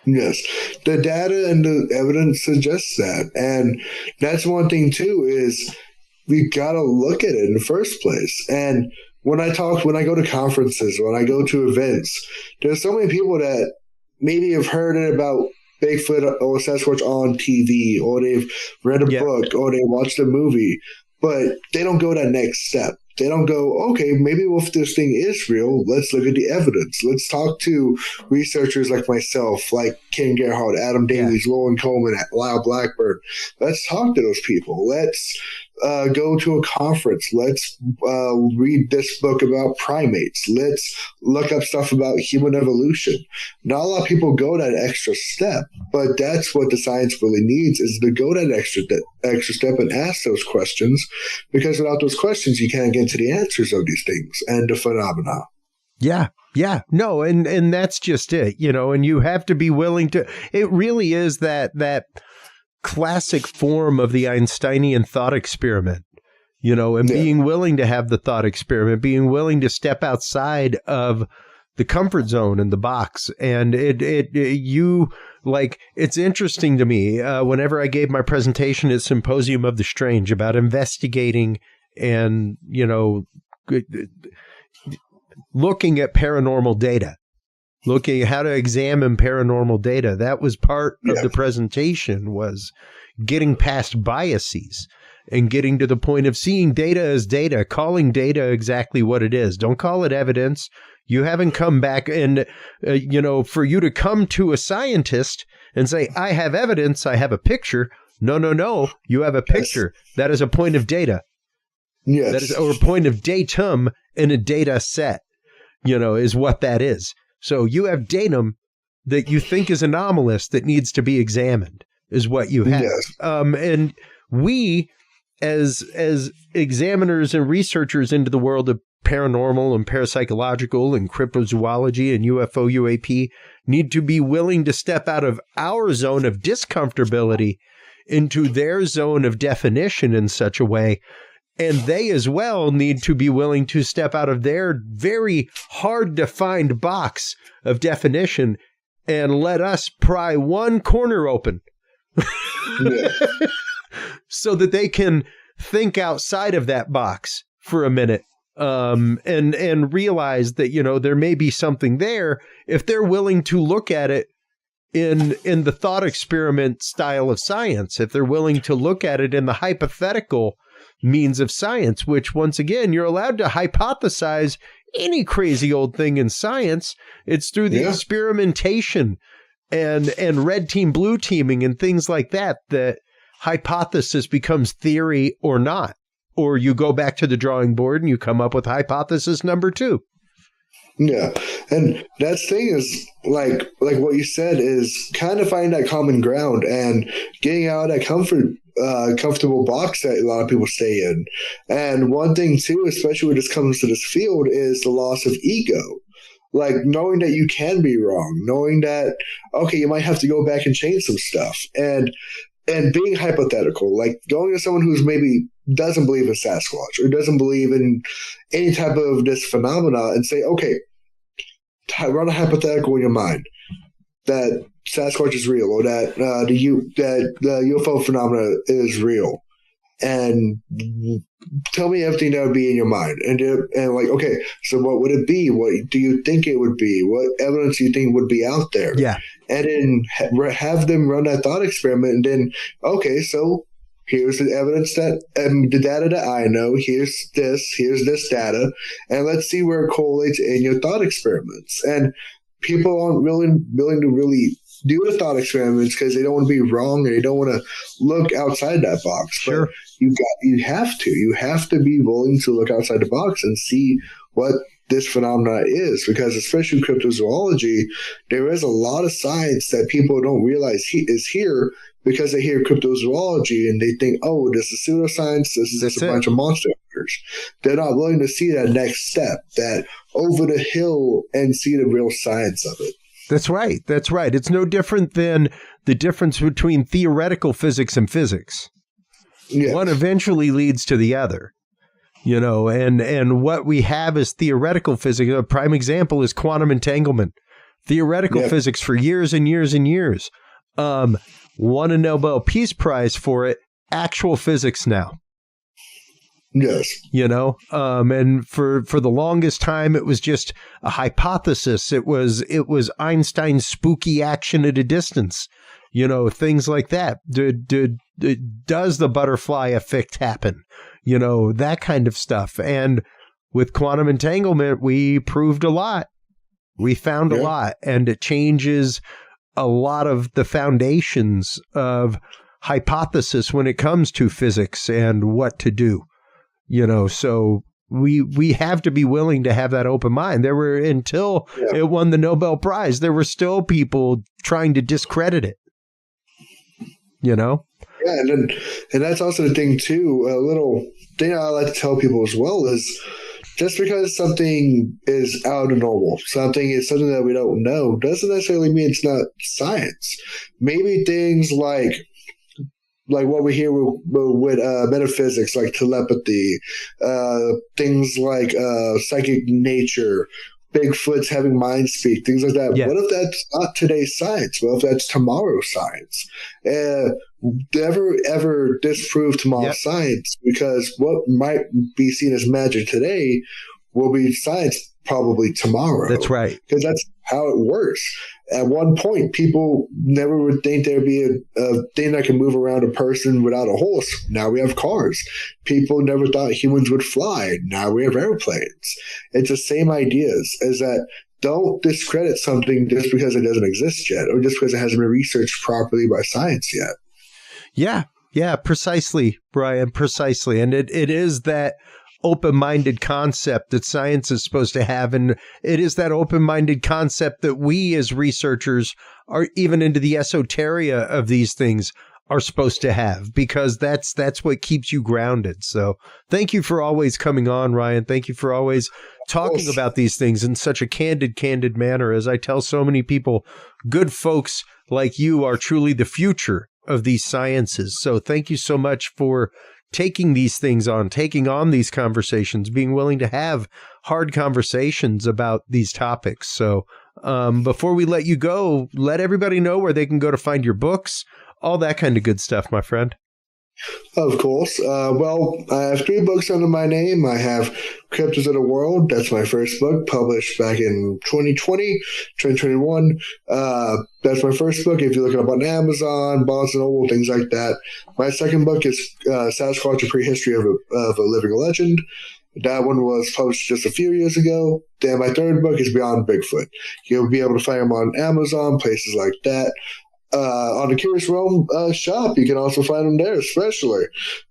Yes, the data and the evidence suggests that. And that's one thing, too, is we got to look at it in the first place. And when I go to conferences, when I go to events, there's so many people that maybe have heard it about Bigfoot or Sasquatch on TV, or they've read a book, or they watched a movie, but they don't go that next step. They don't go, okay, maybe if this thing is real, let's look at the evidence. Let's talk to researchers like myself, like Ken Gerhardt, Adam Davies, Lauren Coleman, Lyle Blackburn. Let's talk to those people. Let's go to a conference. Let's read this book about primates. Let's look up stuff about human evolution. Not a lot of people go that extra step, but that's what the science really needs, is to go that extra step and ask those questions, because without those questions, you can't get to the answers of these things and the phenomena. Yeah. No, and that's just it, and you have to be willing to, it really is that classic form of the Einsteinian thought experiment, and being willing to have the thought experiment, being willing to step outside of the comfort zone and the box. And it's interesting to me, whenever I gave my presentation at Symposium of the Strange about investigating and, looking at paranormal data, looking at how to examine paranormal data. That was part of the presentation, was getting past biases and getting to the point of seeing data as data, calling data exactly what it is. Don't call it evidence. You haven't come back and, for you to come to a scientist and say, I have evidence, I have a picture. No. You have a picture. That is a point of data. Yes. That is, or a point of datum in a data set, is what that is. So you have datum that you think is anomalous that needs to be examined, is what you have. Yes. And we, as examiners and researchers into the world of paranormal and parapsychological and cryptozoology and UFO, UAP, need to be willing to step out of our zone of discomfortability into their zone of definition in such a way. And they as well need to be willing to step out of their very hard to find box of definition and let us pry one corner open so that they can think outside of that box for a minute, and realize that, there may be something there if they're willing to look at it in the thought experiment style of science, if they're willing to look at it in the hypothetical means of science, which, once again, you're allowed to hypothesize any crazy old thing in science. It's through the experimentation and red team, blue teaming and things like that hypothesis becomes theory or not. Or you go back to the drawing board and you come up with hypothesis number 2. Yeah. And that thing is like what you said, is kind of finding that common ground and getting out of that comfortable box that a lot of people stay in. And one thing too, especially when it comes to this field, is the loss of ego. Like knowing that you can be wrong, knowing that, okay, you might have to go back and change some stuff, and being hypothetical, like going to someone who's maybe doesn't believe in Sasquatch or doesn't believe in any type of this phenomena, and say, okay, run a hypothetical in your mind that Sasquatch is real, or that the UFO phenomena is real, and tell me everything that would be in your mind. And like, okay, so what would it be? What do you think it would be? What evidence do you think would be out there? Yeah. And then have them run that thought experiment, and then, okay, so here's the evidence the data that I know, here's this data, and let's see where it correlates in your thought experiments. And people aren't willing to really do the thought experiments because they don't want to be wrong and they don't want to look outside that box. Sure. But you have to be willing to look outside the box and see what this phenomena is, because especially cryptozoology, there is a lot of science that people don't realize is here, because they hear cryptozoology and they think, oh, this is pseudoscience, this is just a bunch of monsters. years. They're not willing to see that next step, that over the hill, and see the real science of it. That's right. That's right. It's no different than the difference between theoretical physics and physics. Yes. One eventually leads to the other, and what we have is theoretical physics. A prime example is quantum entanglement. Theoretical physics for years and years and years. Won a Nobel Peace Prize for it. Actual physics now. Yes. And for the longest time, it was just a hypothesis. It was Einstein's spooky action at a distance, things like that. Does the butterfly effect happen? That kind of stuff. And with quantum entanglement, we proved a lot. We found a lot, and it changes a lot of the foundations of hypothesis when it comes to physics and what to do. So we have to be willing to have that open mind. There were, until it won the Nobel Prize, there were still people trying to discredit it, Yeah, and that's also the thing, too. A little thing I like to tell people as well is just because something is out of normal, something is something that we don't know, doesn't necessarily mean it's not science. Maybe things like what we hear with metaphysics, like telepathy, things like psychic nature, Bigfoot's having mind speak, things like that. Yeah. What if that's not today's science? What if that's tomorrow's science? Never, ever disprove tomorrow's science, because what might be seen as magic today will be science probably tomorrow. That's right. Because that's how it works. At one point, people never would think there'd be a thing that can move around a person without a horse. Now we have cars. People never thought humans would fly. Now we have airplanes. It's the same ideas, is that don't discredit something just because it doesn't exist yet, or just because it hasn't been researched properly by science yet. Yeah, precisely, Brian, precisely. And it is that open-minded concept that science is supposed to have. And it is that open-minded concept that we as researchers are, even into the esoteria of these things, are supposed to have, because that's what keeps you grounded. So thank you for always coming on, Ryan. Thank you for always talking about these things in such a candid manner. As I tell so many people, good folks like you are truly the future of these sciences. So thank you so much for taking these things on, taking on these conversations, being willing to have hard conversations about these topics. So before we let you go, let everybody know where they can go to find your books, all that kind of good stuff, my friend. Of course. Well, I have 3 books under my name. I have Cryptos of the World. That's my first book, published back in 2021. That's my first book. If you look it up on Amazon, Barnes & Noble, things like that. My second book is Sasquatch: A Prehistory of a Living Legend. That one was published just a few years ago. Then my third book is Beyond Bigfoot. You'll be able to find them on Amazon, places like that. On the Curious Realm shop, you can also find them there, especially.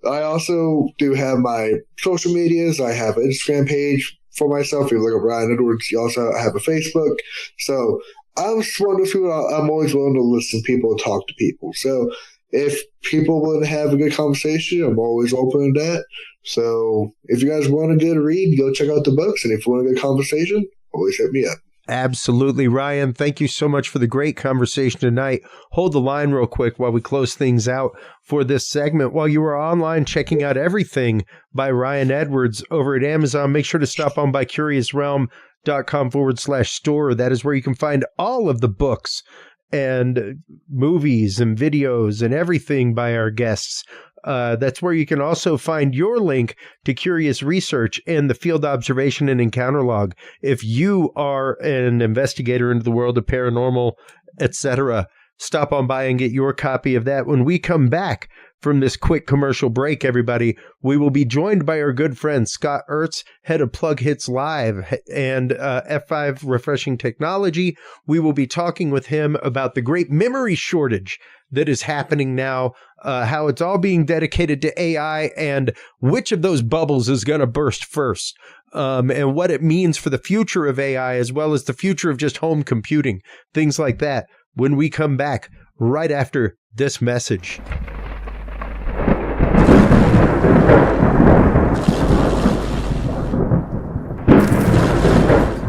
I also do have my social medias. I have an Instagram page for myself. If you look up Ryan Edwards, you also have a Facebook. So I'm just one of those people. I'm always willing to listen to people and talk to people. So if people want to have a good conversation, I'm always open to that. So if you guys want a good read, go check out the books. And if you want a good conversation, always hit me up. Absolutely, Ryan. Thank you so much for the great conversation tonight. Hold the line real quick while we close things out for this segment. While you were online checking out everything by Ryan Edwards over at Amazon, make sure to stop on by curiousrealm.com/store. That is where you can find all of the books and movies and videos and everything by our guests. That's where you can also find your link to Curious Research and the Field Observation and Encounter Log. If you are an investigator into the world of paranormal, etc., stop on by and get your copy of that. When we come back from this quick commercial break, everybody, we will be joined by our good friend Scott Ertz, head of Plughitz Live and F5 Refreshing Technology. We will be talking with him about the great memory shortage that is happening now, how it's all being dedicated to AI, and which of those bubbles is going to burst first, and what it means for the future of AI, as well as the future of just home computing, things like that, when we come back right after this message.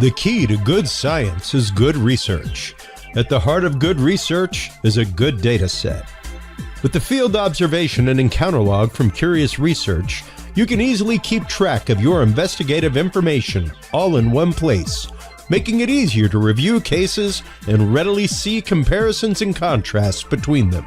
The key to good science is good research. At the heart of good research is a good data set. With the field observation and encounter log from Curious Research, you can easily keep track of your investigative information all in one place, making it easier to review cases and readily see comparisons and contrasts between them.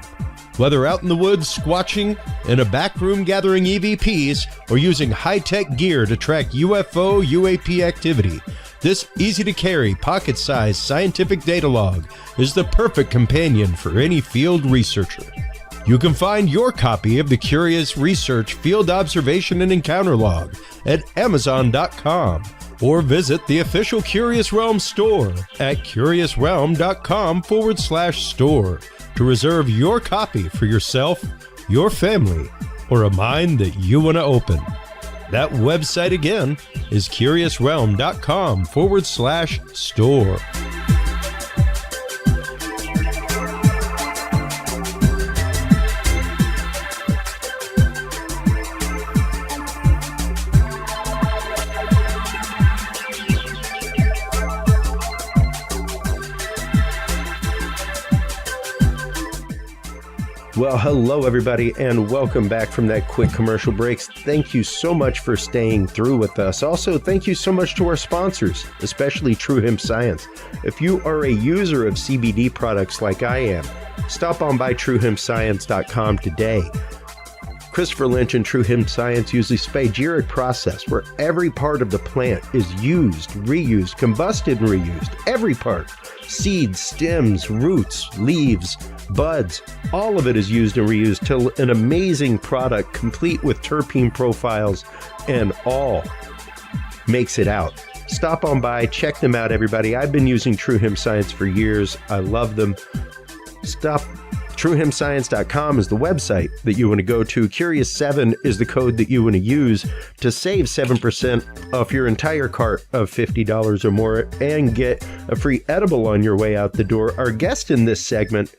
Whether out in the woods squatching, in a back room gathering EVPs, or using high-tech gear to track UFO, UAP activity, this easy-to-carry, pocket-sized scientific data log is the perfect companion for any field researcher. You can find your copy of the Curious Research Field Observation and Encounter Log at Amazon.com or visit the official Curious Realm store at curiousrealm.com/store to reserve your copy for yourself, your family, or a mind that you want to open. That website again is curiousrealm.com/store. Well, hello, everybody, and welcome back from that quick commercial break. Thank you so much for staying through with us. Also, thank you so much to our sponsors, especially True Hemp Science. If you are a user of CBD products like I am, stop on by TrueHempScience.com today. Christopher Lynch and True Hemp Science use a spagyric process where every part of the plant is used, reused, combusted and reused. Every part. Seeds, stems, roots, leaves, buds, all of it is used and reused till an amazing product complete with terpene profiles and all makes it out. Stop on by, check them out, everybody. I've been using True Hemp Science for years. I love them. TrueHempScience.com is the website that you want to go to. Curious7 is the code that you want to use to save 7% off your entire cart of $50 or more and get a free edible on your way out the door. Our guest in this segment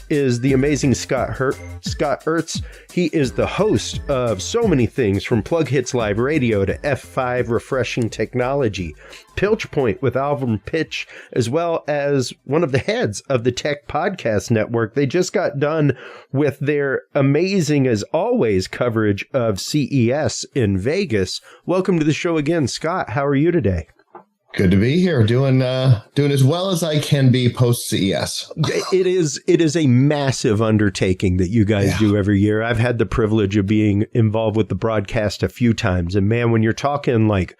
is the amazing Scott Ertz. He is the host of so many things, from Plughitz Live Radio to F5 Refreshing Technology, Pilch Point with Alvin Pitch, as well as one of the heads of the Tech Podcast Network. They just got done with their amazing, as always, coverage of CES in Vegas. Welcome to the show again, Scott. How are you today? Good to be here, doing as well as I can be post CES. It is a massive undertaking that you guys do every year. I've had the privilege of being involved with the broadcast a few times, and man, when you're talking like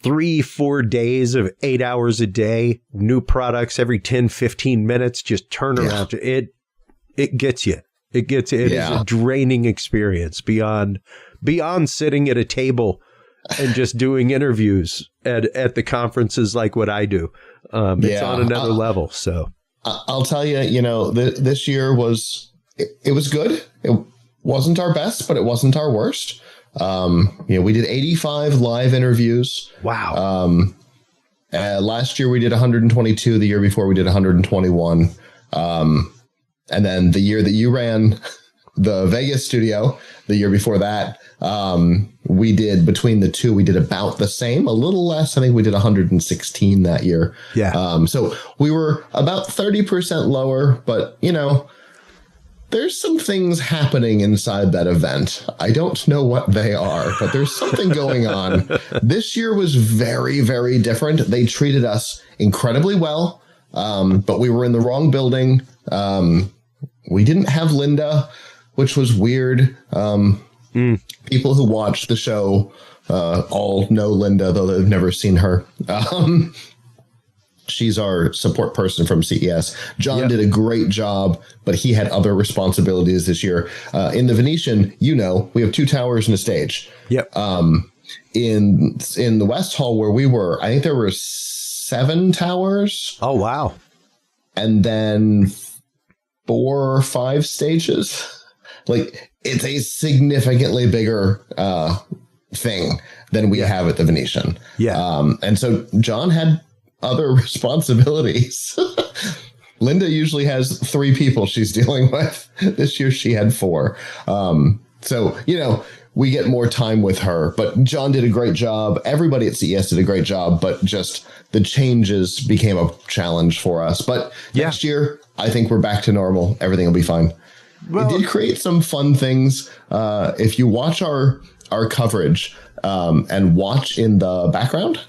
3-4 days of 8 hours a day, new products every 10-15 minutes, just turn around. It gets you. It is a draining experience beyond sitting at a table and just doing interviews at the conferences like what I do. It's on another level. So I'll tell you, this year was good. It wasn't our best, but it wasn't our worst. We did 85 live interviews. Wow. Last year we did 122. The year before we did 121. And then the year that you ran the Vegas studio, the year before that, we did, between the two, we did about the same, a little less. I think we did 116 that year. Yeah. So we were about 30% lower, but there's some things happening inside that event. I don't know what they are, but there's something going on. This year was very, very different. They treated us incredibly well, but we were in the wrong building. We didn't have Linda, which was weird. People who watch the show all know Linda, though they've never seen her. She's our support person from CES. John did a great job, but he had other responsibilities this year. In the Venetian, we have 2 towers and a stage. Yep. In the West Hall where we were, I think there were 7 towers. Oh, wow. And then 4 or 5 stages. Like, it's a significantly bigger thing than we have at the Venetian. Yeah. And so John had other responsibilities. Linda usually has 3 people she's dealing with. This year she had 4. So, we get more time with her. But John did a great job. Everybody at CES did a great job, but just the changes became a challenge for us. But next year, I think we're back to normal. Everything will be fine. Well, it did create some fun things. If you watch our coverage and watch in the background,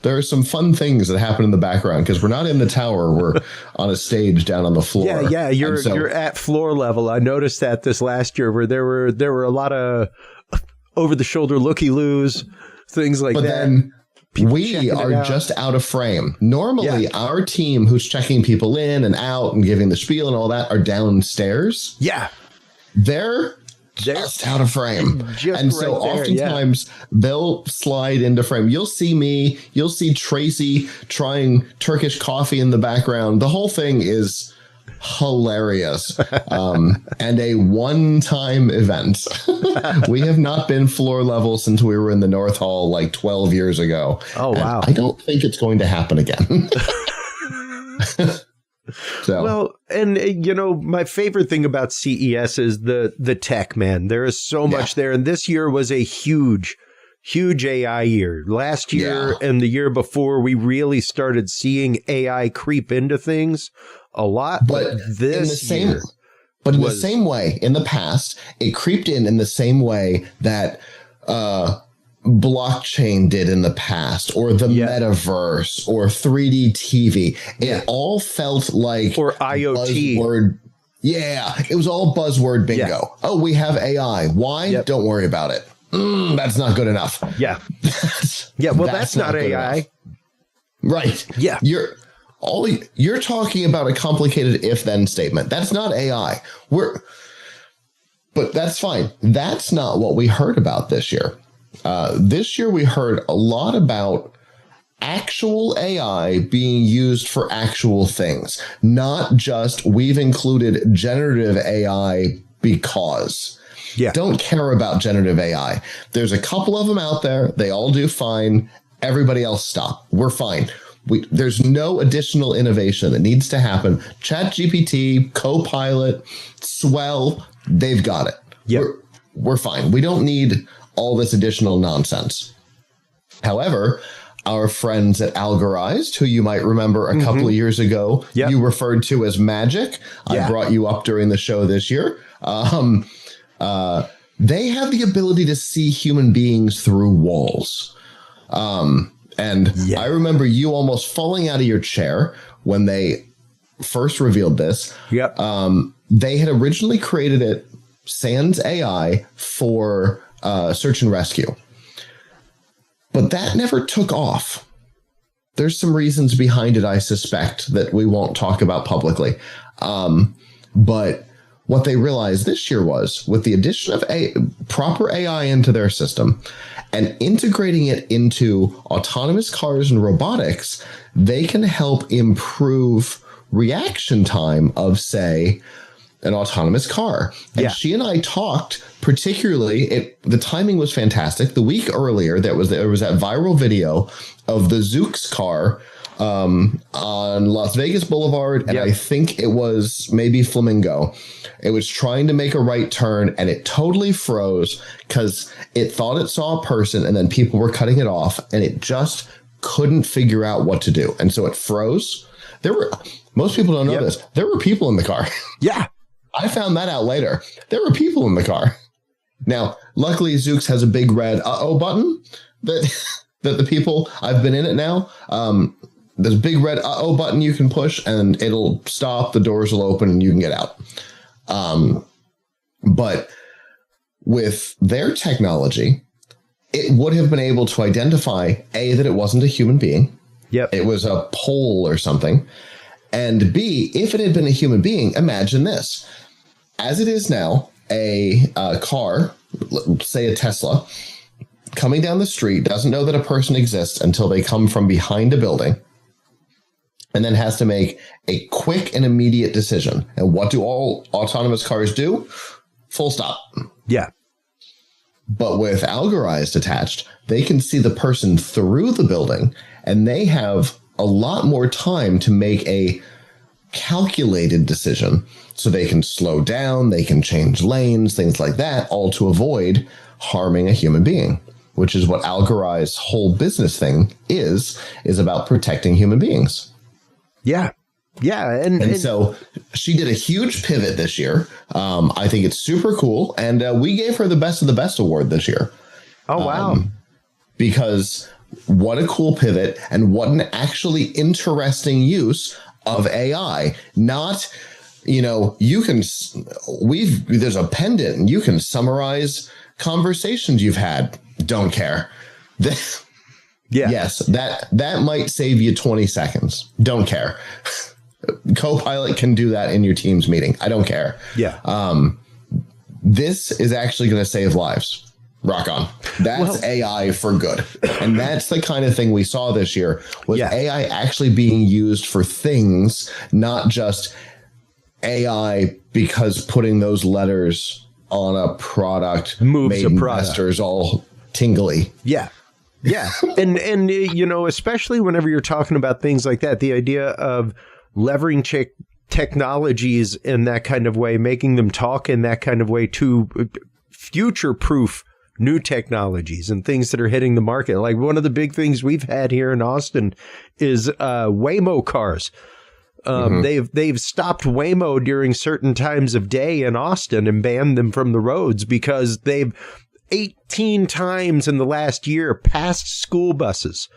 there are some fun things that happen in the background because we're not in the tower. We're on a stage down on the floor. Yeah. You're at floor level. I noticed that this last year where there were a lot of over the shoulder looky-loos, things like that. But then we are just out of frame. Normally, our team who's checking people in and out and giving the spiel and all that are downstairs. Yeah. They're just out of frame. And so oftentimes they'll slide into frame. You'll see me. You'll see Tracy trying Turkish coffee in the background. The whole thing is hilarious and a one-time event. We have not been floor level since we were in the North Hall like 12 years ago. Oh, wow. I don't think it's going to happen again. Well, and my favorite thing about CES is the tech, man. There is so much there. And this year was a huge AI year. Last year and the year before, we really started seeing AI creep into things a lot. But this year. But in the same way, in the past, it creeped in the same way that blockchain did in the past, or the metaverse, or 3D TV. It all felt like or IoT. Buzzword. Yeah, it was all buzzword bingo. Yeah. Oh, we have AI. Why? Yep. Don't worry about it. That's not good enough. Yeah. Well, that's not AI. Enough. Right. Yeah. You're talking about a complicated if-then statement. That's not AI. But that's fine. That's not what we heard about this year. This year we heard a lot about actual AI being used for actual things, not just we've included generative AI because. Yeah. Don't care about generative AI. There's a couple of them out there. They all do fine. Everybody else stop. We're fine. There's no additional innovation that needs to happen. ChatGPT, Copilot, Swell, they've got it. Yep. We're fine. We don't need all this additional nonsense. However, our friends at Algorized, who you might remember a couple of years ago, you referred to as Magic. I brought you up during the show this year. They have the ability to see human beings through walls. I remember you almost falling out of your chair when they first revealed this. Yep. They had originally created it, Sans AI, for search and rescue. But that never took off. There's some reasons behind it, I suspect, that we won't talk about publicly. But what they realized this year was, with the addition of proper AI into their system and integrating it into autonomous cars and robotics, they can help improve reaction time of, say, an autonomous car. And she and I talked, particularly, the timing was fantastic. The week earlier, there was that viral video of the Zoox car on Las Vegas Boulevard, and I think it was maybe Flamingo. It was trying to make a right turn, and it totally froze because it thought it saw a person, and then people were cutting it off, and it just couldn't figure out what to do. And so it froze. Most people don't know this. There were people in the car. Yeah. I found that out later. There were people in the car. Now, luckily, Zoox has a big red uh-oh button that the people, I've been in it now. There's a big red uh-oh button you can push, and it'll stop, the doors will open, and you can get out. But with their technology, it would have been able to identify, A, that it wasn't a human being. Yep. It was a pole or something. And B, if it had been a human being, imagine this. As it is now, a car, say a Tesla, coming down the street, doesn't know that a person exists until they come from behind a building, and then has to make a quick and immediate decision. And what do all autonomous cars do? Full stop. Yeah. But with Algorized attached, they can see the person through the building, and they have a lot more time to make a calculated decision. So they can slow down, they can change lanes, things like that, all to avoid harming a human being, which is what Algorai's whole business thing is about protecting human beings. Yeah. Yeah. And so she did a huge pivot this year. I think it's super cool. And we gave her the Best of the Best award this year. Oh, wow. Because what a cool pivot and what an actually interesting use of AI. Not, there's a pendant and you can summarize conversations you've had. Don't care. Yeah. Yes, that might save you 20 seconds. Don't care. Copilot can do that in your Teams meeting. I don't care. Yeah. This is actually going to save lives. Rock on. That's AI for good. And that's the kind of thing we saw this year was AI actually being used for things, not just AI because putting those letters on a product moves made a product. investors all tingly. Yeah. Yeah. and especially whenever you're talking about things like that, the idea of leveraging technologies in that kind of way, making them talk in that kind of way to future-proof new technologies and things that are hitting the market. Like one of the big things we've had here in Austin is Waymo cars. They've stopped Waymo during certain times of day in Austin and banned them from the roads because they've 18 times in the last year passed school buses.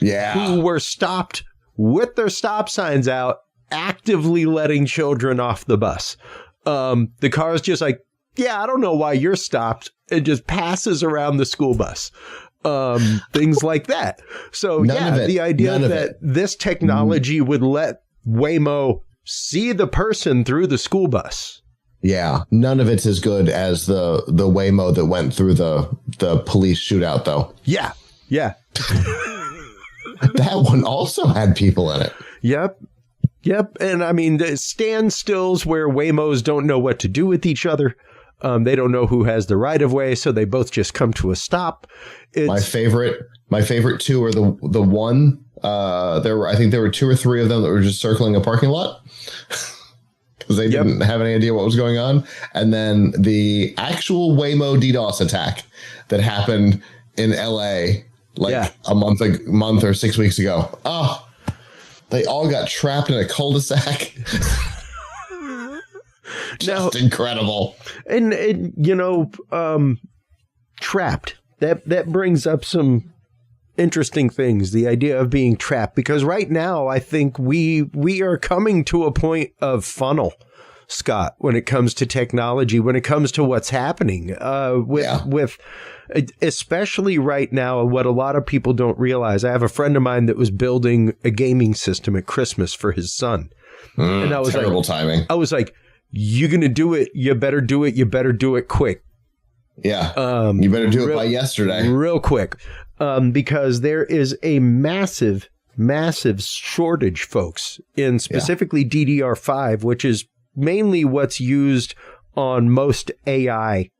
Yeah. Who were stopped with their stop signs out, actively letting children off the bus. The car's just like, yeah, I don't know why you're stopped. It just passes around the school bus. Things like that. So the idea that this technology would let Waymo see the person through the school bus. Yeah, none of it's as good as the Waymo that went through the police shootout, though. Yeah, yeah. That one also had people in it. Yep. And I mean, the standstills where Waymos don't know what to do with each other. They don't know who has the right of way, so they both just come to a stop. My favorite two are the one. I think there were two or three of them that were just circling a parking lot because they didn't have any idea what was going on. And then the actual Waymo DDoS attack that happened in LA a month or 6 weeks ago. Oh, they all got trapped in a cul-de-sac. Just incredible. And trapped. That brings up some interesting things, the idea of being trapped, because right now I think we are coming to a point of funnel, Scott, when it comes to technology, when it comes to what's happening with especially right now, what a lot of people don't realize. I have a friend of mine that was building a gaming system at Christmas for his son. And I was terrible timing. I was like, you're going to do it. You better do it. You better do it quick. Yeah. You better do it by yesterday. Real quick. Because there is a massive shortage, folks, in specifically DDR5, which is mainly what's used on most AI,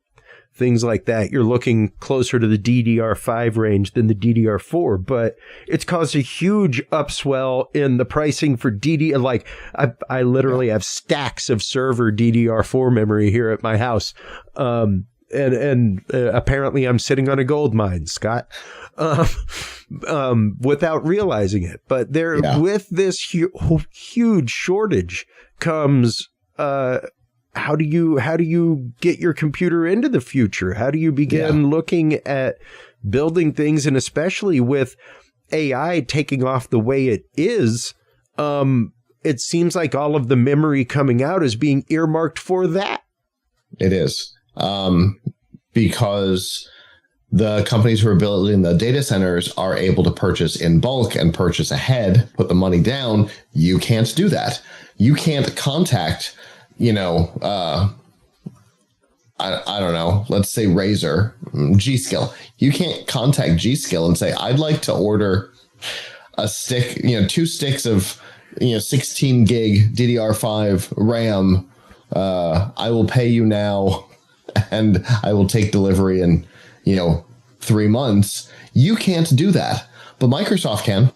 things like that. You're looking closer to the DDR5 range than the DDR4, but it's caused a huge upswell in the pricing for DDR. Like I literally have stacks of server DDR4 memory here at my house. And apparently I'm sitting on a gold mine, Scott, without realizing it. But with this huge shortage comes, how do you get your computer into the future? How do you begin looking at building things? And especially with AI taking off the way it is, it seems like all of the memory coming out is being earmarked for that. It is. Because the companies who are building the data centers are able to purchase in bulk and purchase ahead, put the money down. You can't do that. You can't contact, I don't know, let's say Razer, G-Skill. You can't contact G-Skill and say, I'd like to order a stick, 2 sticks of, 16 gig DDR5 RAM. I will pay you now. And I will take delivery in, 3 months. You can't do that, but Microsoft can.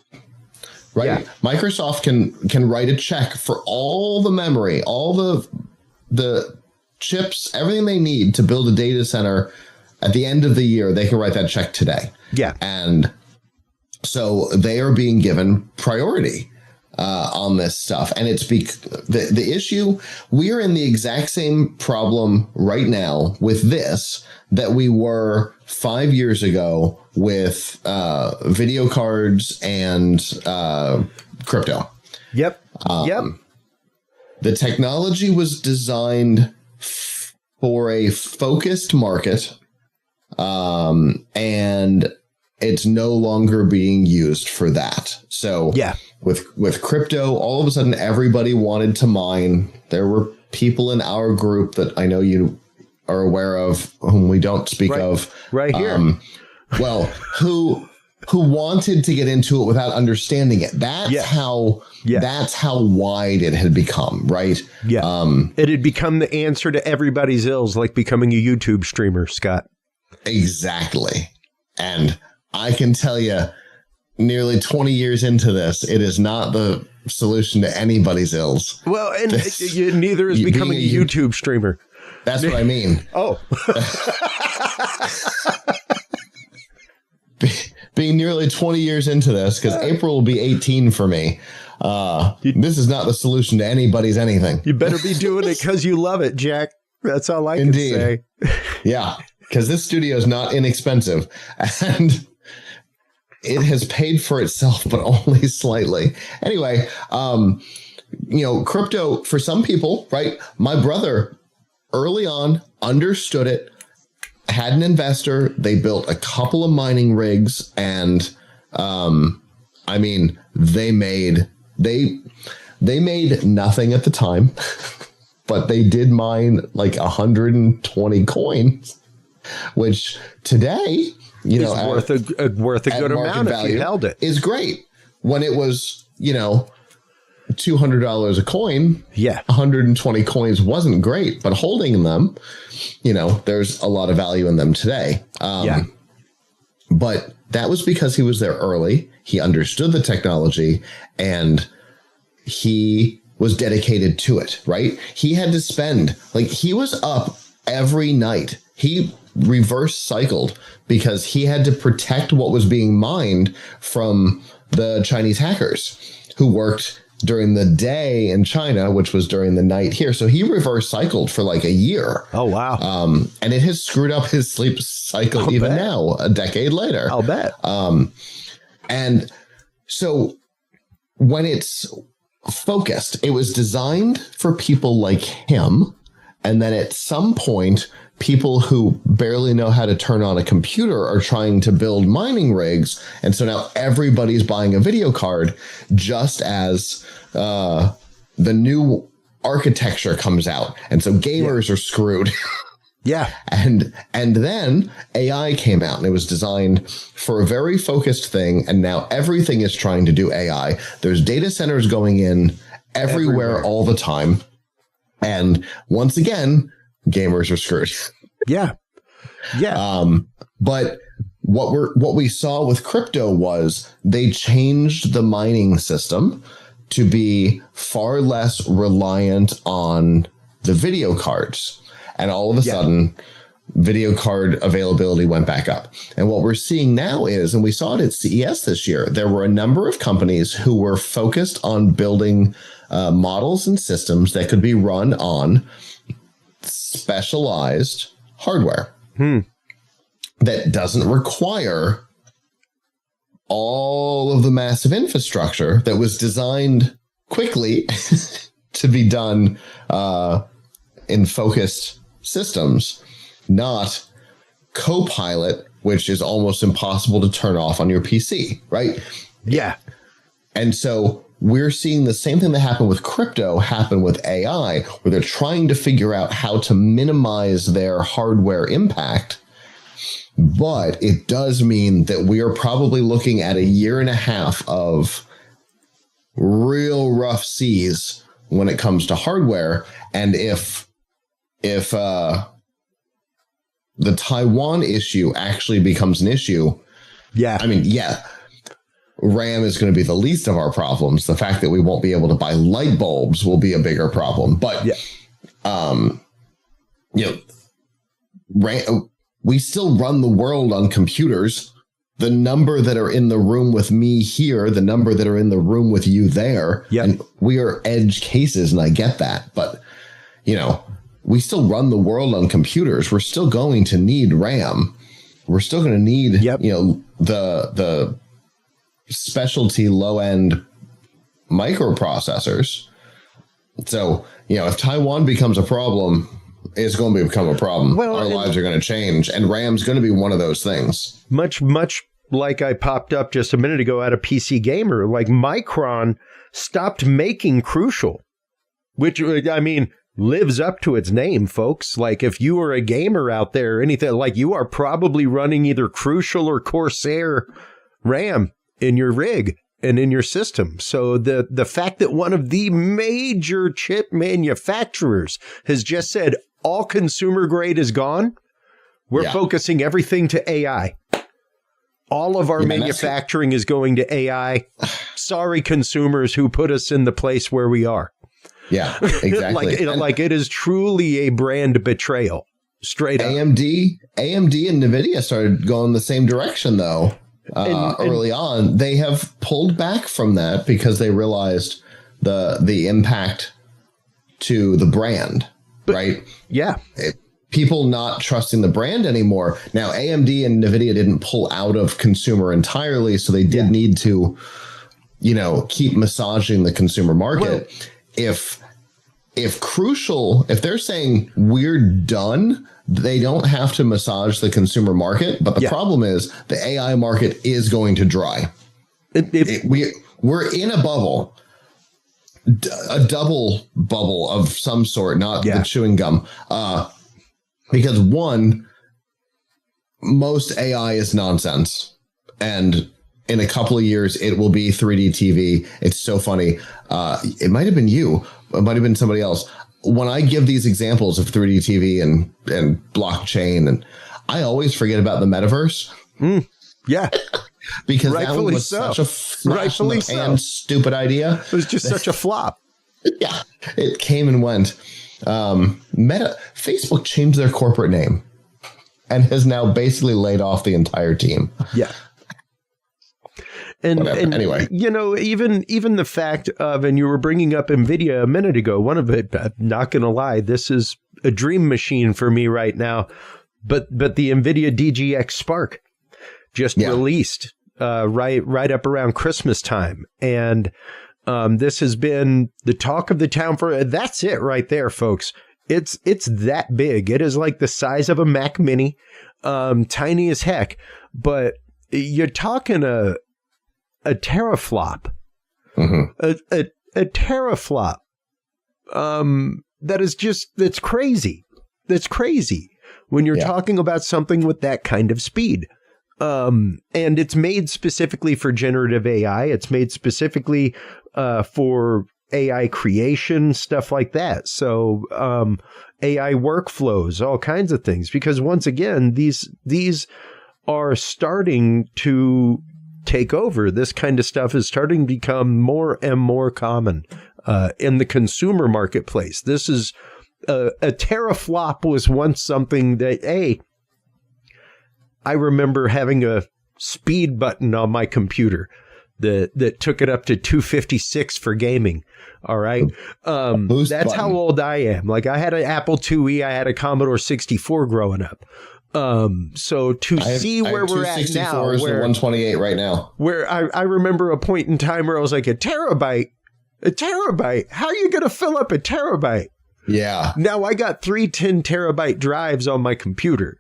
right? Yeah. Microsoft can write a check for all the memory, all the chips, everything they need to build a data center. At the end of the year, they can write that check today. Yeah. And so they are being given priority on this stuff. And it's the issue, we're in the exact same problem right now with this that we were 5 years ago with video cards and crypto. Yep. The technology was designed for a focused market, and it's no longer being used for that. So with crypto, all of a sudden, everybody wanted to mine. There were people in our group that I know you are aware of, whom we don't speak of. Right here. Who wanted to get into it without understanding it. That's how wide it had become, right? Yeah. It had become the answer to everybody's ills, like becoming a YouTube streamer, Scott. Exactly. And I can tell you, nearly 20 years into this, it is not the solution to anybody's ills. Well, and neither is becoming a YouTube streamer. That's what I mean. Oh. Being nearly 20 years into this, because April will be 18 for me. This is not the solution to anybody's anything. You better be doing it because you love it, Jack. That's all I can say. Yeah, because this studio is not inexpensive. And it has paid for itself, but only slightly. Anyway, crypto, for some people, right? My brother early on understood it, had an investor. They built a couple of mining rigs, and they made nothing at the time, but they did mine like 120 coins, which today, is worth a good amount if you held it. Is great. When it was, $200 a coin, 120 coins wasn't great, but holding them, there's a lot of value in them today. But that was because he was there early. He understood the technology and he was dedicated to it, right? He had to spend, he was up every night. He reverse cycled because he had to protect what was being mined from the Chinese hackers who worked during the day in China, which was during the night here. So he reverse cycled for like a year. Oh, wow. And it has screwed up his sleep cycle now, a decade later. I'll bet. And so when it's focused, it was designed for people like him. And then at some point, people who barely know how to turn on a computer are trying to build mining rigs. And so now everybody's buying a video card just as the new architecture comes out. And so gamers are screwed. And then AI came out and it was designed for a very focused thing. And now everything is trying to do AI. There's data centers going in everywhere. All the time. And once again, gamers are screwed. But what we saw with crypto was they changed the mining system to be far less reliant on the video cards. And all of a sudden, video card availability went back up. And what we're seeing now is, and we saw it at CES this year, there were a number of companies who were focused on building models and systems that could be run on specialized hardware that doesn't require all of the massive infrastructure that was designed quickly to be done in focused systems, not Copilot, which is almost impossible to turn off on your PC, right? And so we're seeing the same thing that happened with crypto happen with AI, where they're trying to figure out how to minimize their hardware impact. But it does mean that we are probably looking at 1.5 years of real rough seas when it comes to hardware. And if the Taiwan issue actually becomes an issue, RAM is going to be the least of our problems. The fact that we won't be able to buy light bulbs will be a bigger problem. But, RAM, we still run the world on computers. The number that are in the room with me here, the number that are in the room with you there, and we are edge cases, and I get that. But, we still run the world on computers. We're still going to need RAM. We're still going to need, the specialty low-end microprocessors. So, if Taiwan becomes a problem, it's going to become a problem. Well, our lives are going to change, and RAM's going to be one of those things. Much like I popped up just a minute ago at a PC Gamer, like Micron stopped making Crucial, which, I mean, lives up to its name, folks. Like, if you are a gamer out there, anything, like, you are probably running either Crucial or Corsair RAM in your rig and in your system. So the fact that one of the major chip manufacturers has just said all consumer grade is gone, we're focusing everything to AI. All of our manufacturing is going to AI. Sorry, consumers who put us in the place where we are. Yeah, exactly. like it is truly a brand betrayal. Straight up. AMD and NVIDIA started going the same direction, though. Early on, they have pulled back from that because they realized the impact to the brand, right? Yeah. People not trusting the brand anymore. Now, AMD and NVIDIA didn't pull out of consumer entirely, so they did need to, keep massaging the consumer market. Well, if Crucial, if they're saying we're done, they don't have to massage the consumer market. But the problem is the AI market is going to dry. We're in a bubble, a double bubble of some sort, not the chewing gum. Because one, most AI is nonsense. And in a couple of years, it will be 3D TV. It's so funny. It might have been you. It might have been somebody else. When I give these examples of 3D TV and blockchain, and I always forget about the metaverse. Yeah. Because that one was such a flash in the pan stupid idea. It was just such a flop. Yeah. It came and went. Facebook changed their corporate name and has now basically laid off the entire team. Yeah. And anyway, even the fact of, and you were bringing up NVIDIA a minute ago, one of it, I'm not going to lie, this is a dream machine for me right now. But the NVIDIA DGX Spark just released right up around Christmas time. And this has been the talk of the town that's it right there, folks. It's that big. It is like the size of a Mac Mini, tiny as heck. But you're talking a teraflop, a teraflop. That's crazy. That's crazy when you're talking about something with that kind of speed. And it's made specifically for generative AI. It's made specifically for AI creation, stuff like that. So AI workflows, all kinds of things. Because once again, these are starting to take over. This kind of stuff is starting to become more and more common in the consumer marketplace. This is a teraflop was once something that, I remember having a speed button on my computer that took it up to 256 for gaming. All right. That's button. How old I am. Like, I had an Apple IIe, I had a Commodore 64 growing up. So to see where we're at now, where 128 right now, where I remember a point in time where I was like, a terabyte, how are you going to fill up a terabyte? Yeah. Now I got 3 10 terabyte drives on my computer,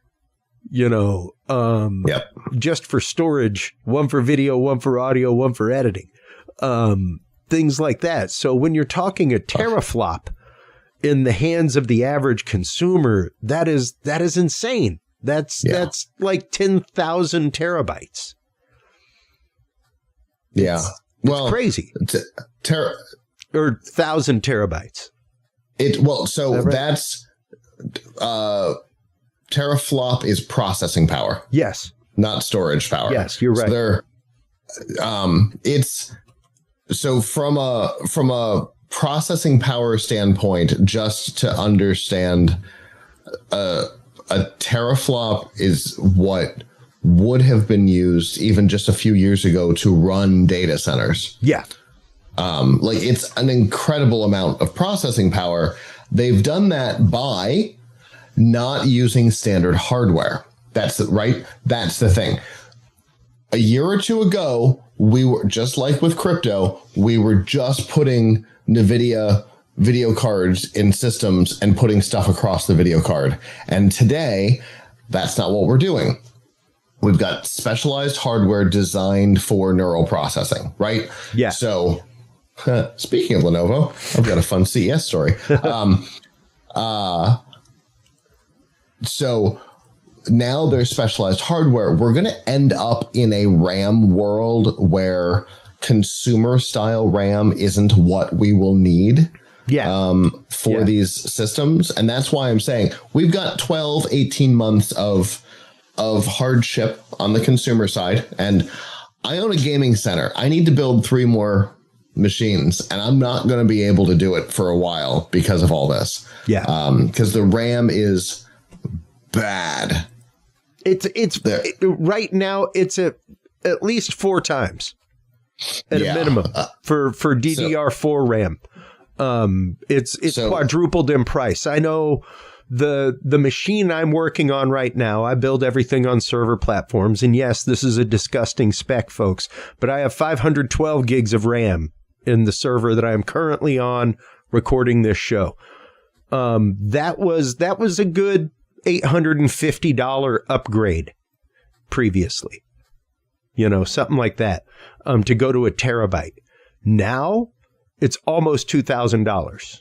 just for storage, one for video, one for audio, one for editing, things like that. So when you're talking a teraflop in the hands of the average consumer, that is insane. That's like 10,000 terabytes. Yeah. It's crazy. Or 1,000 terabytes. That's teraflop is processing power. Yes. Not storage power. Yes, you're right. So It's so from a processing power standpoint, just to understand, a teraflop is what would have been used even just a few years ago to run data centers. Yeah. Like it's an incredible amount of processing power. They've done that by not using standard hardware. That's right. That's the thing. A year or two ago, we were just like with crypto, we were just putting NVIDIA video cards in systems and putting stuff across the video card. And today, that's not what we're doing. We've got specialized hardware designed for neural processing, right? Yeah. So speaking of Lenovo, I've got a fun CES story. So now there's specialized hardware. We're going to end up in a RAM world where consumer style RAM isn't what we will need for these systems. And that's why I'm saying we've got 12, 18 months of hardship on the consumer side. And I own a gaming center. I need to build 3 more machines, and I'm not going to be able to do it for a while because of all this. Yeah. Because the RAM is bad. It's right now it's at least 4 times at a minimum for DDR4 RAM. It's quadrupled in price. I know the machine I'm working on right now, I build everything on server platforms, and yes, this is a disgusting spec, folks, but I have 512 gigs of RAM in the server that I am currently on recording this show. That was a good $850 upgrade previously, something like that, to go to a terabyte. Now it's almost $2,000.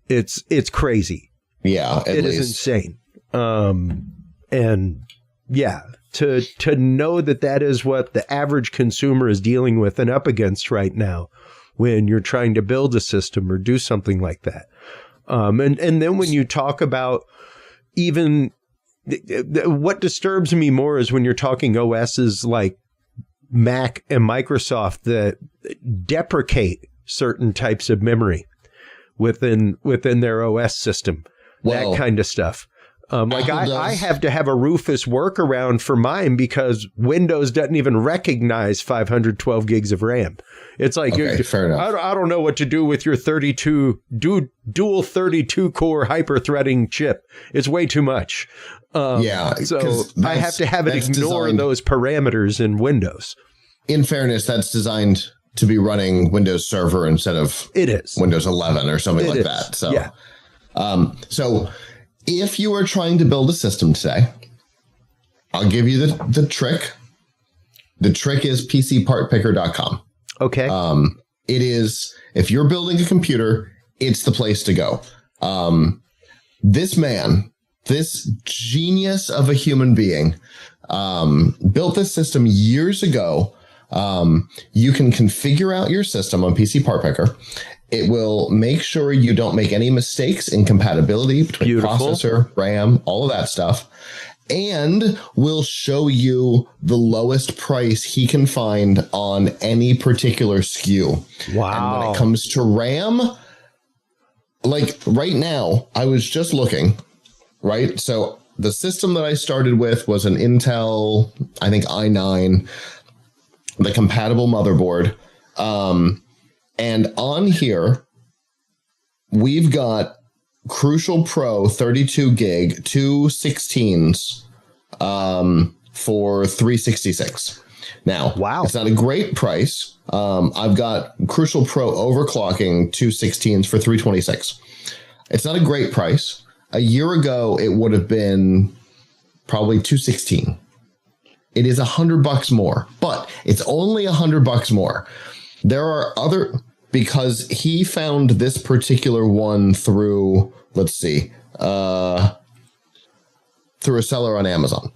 It's crazy. Yeah, it is insane. And yeah, to know that is what the average consumer is dealing with and up against right now when you're trying to build a system or do something like that. And then when you talk about even what disturbs me more is when you're talking OSs like Mac and Microsoft that deprecate certain types of memory within their OS system, that kind of stuff. Like I have to have a Rufus workaround for mine because Windows doesn't even recognize 512 gigs of RAM. It's like, fair enough. I don't know what to do with your dual 32 core hyper threading chip. It's way too much. So I have to have it ignore those parameters in Windows. In fairness, that's designed to be running Windows Server instead of Windows 11 or something like that. So, so if you are trying to build a system today, I'll give you the trick. The trick is PCPartPicker.com. Okay. It is, if you're building a computer, it's the place to go. This man, this genius of a human being, built this system years ago. You can configure out your system on PC Part Picker. It will make sure you don't make any mistakes in compatibility between processor, RAM, all of that stuff, and will show you the lowest price he can find on any particular SKU. Wow. And when it comes to RAM, like right now, I was just looking, right? So the system that I started with was an Intel, I think i9, the compatible motherboard. And on here, we've got Crucial Pro 32 gig, 2 16s for $366. Now, it's not a great price. I've got Crucial Pro overclocking 2 16s for $326. It's not a great price. A year ago, it would have been probably $216. It is $100 more, but it's only $100 more. There are other, because he found this particular one through, let's see, through a seller on Amazon.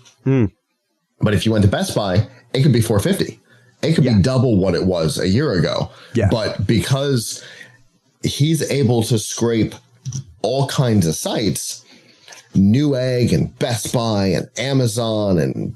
But if you went to Best Buy, it could be $450. It could be double what it was a year ago. But because he's able to scrape all kinds of sites, Newegg and Best Buy and Amazon and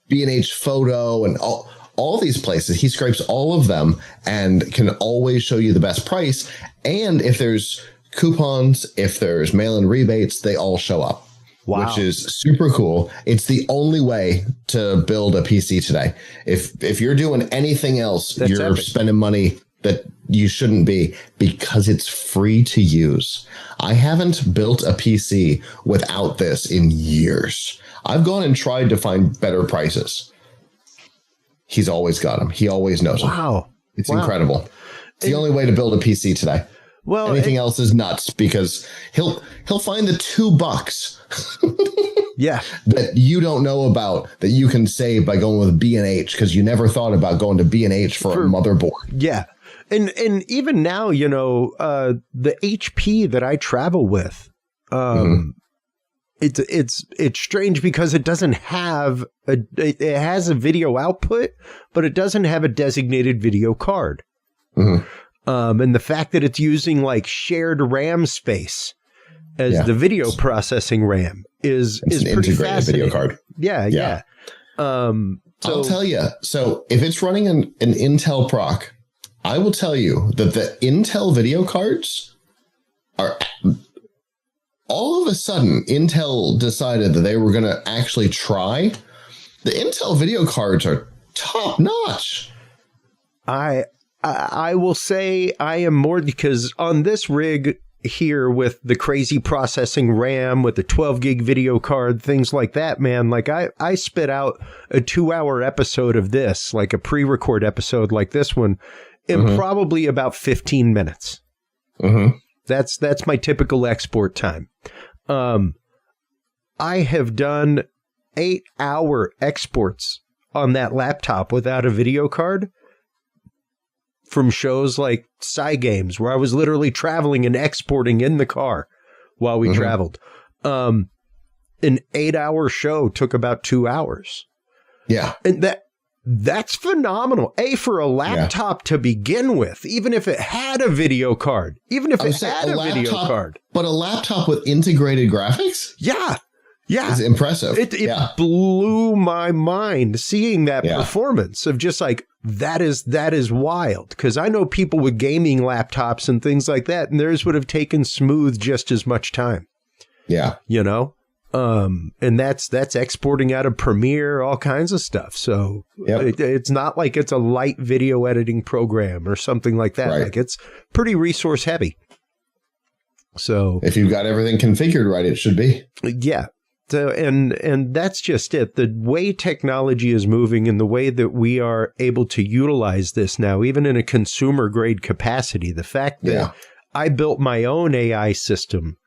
B&H Photo and all these places. He scrapes all of them and can always show you the best price. And if there's coupons, if there's mail-in rebates, they all show up. Wow. Which is super cool. It's the only way to build a PC today. If you're doing anything else, that's you're epic. Spending money that you shouldn't be, because it's free to use. I haven't built a PC without this in years. I've gone and tried to find better prices. He's always got them. He always knows them. Wow. It's incredible. It's the only way to build a PC today. Well, anything else is nuts, because he'll find the $2 yeah, that you don't know about that you can save by going with B&H, because you never thought about going to B&H for a motherboard. Yeah. And even now, you know, the HP that I travel with, it's strange because it doesn't have it has a video output, but it doesn't have a designated video card. Mm-hmm. And the fact that it's using like shared RAM space as the video processing RAM is pretty fascinating. Video card. Yeah. So I'll tell you. So if it's running an Intel proc, I will tell you that the Intel video cards are all of a sudden Intel decided that they were going to actually try. The Intel video cards are top notch. I will say I am more, because on this rig here with the crazy processing RAM, with the 12 gig video card, things like that, man, like I spit out a 2-hour episode of this, like a pre-record episode like this one, in probably about 15 minutes. Mm-hmm. That's my typical export time. I have done 8-hour exports on that laptop without a video card from shows like Games, where I was literally traveling and exporting in the car while we traveled. An 8-hour show took about 2 hours. Yeah. And that's phenomenal. For a laptop to begin with, even if it had a video card, video card. But a laptop with integrated graphics? Yeah. Yeah. It's impressive. It blew my mind seeing that performance of just like, that is wild. Because I know people with gaming laptops and things like that, and theirs would have taken smooth just as much time. Yeah. You know? And that's exporting out of Premiere, all kinds of stuff. So it's not like it's a light video editing program or something like that. Right. Like it's pretty resource heavy. So if you've got everything configured right, it should be. Yeah. So, and that's just it. The way technology is moving and the way that we are able to utilize this now, even in a consumer grade capacity, the fact that I built my own AI system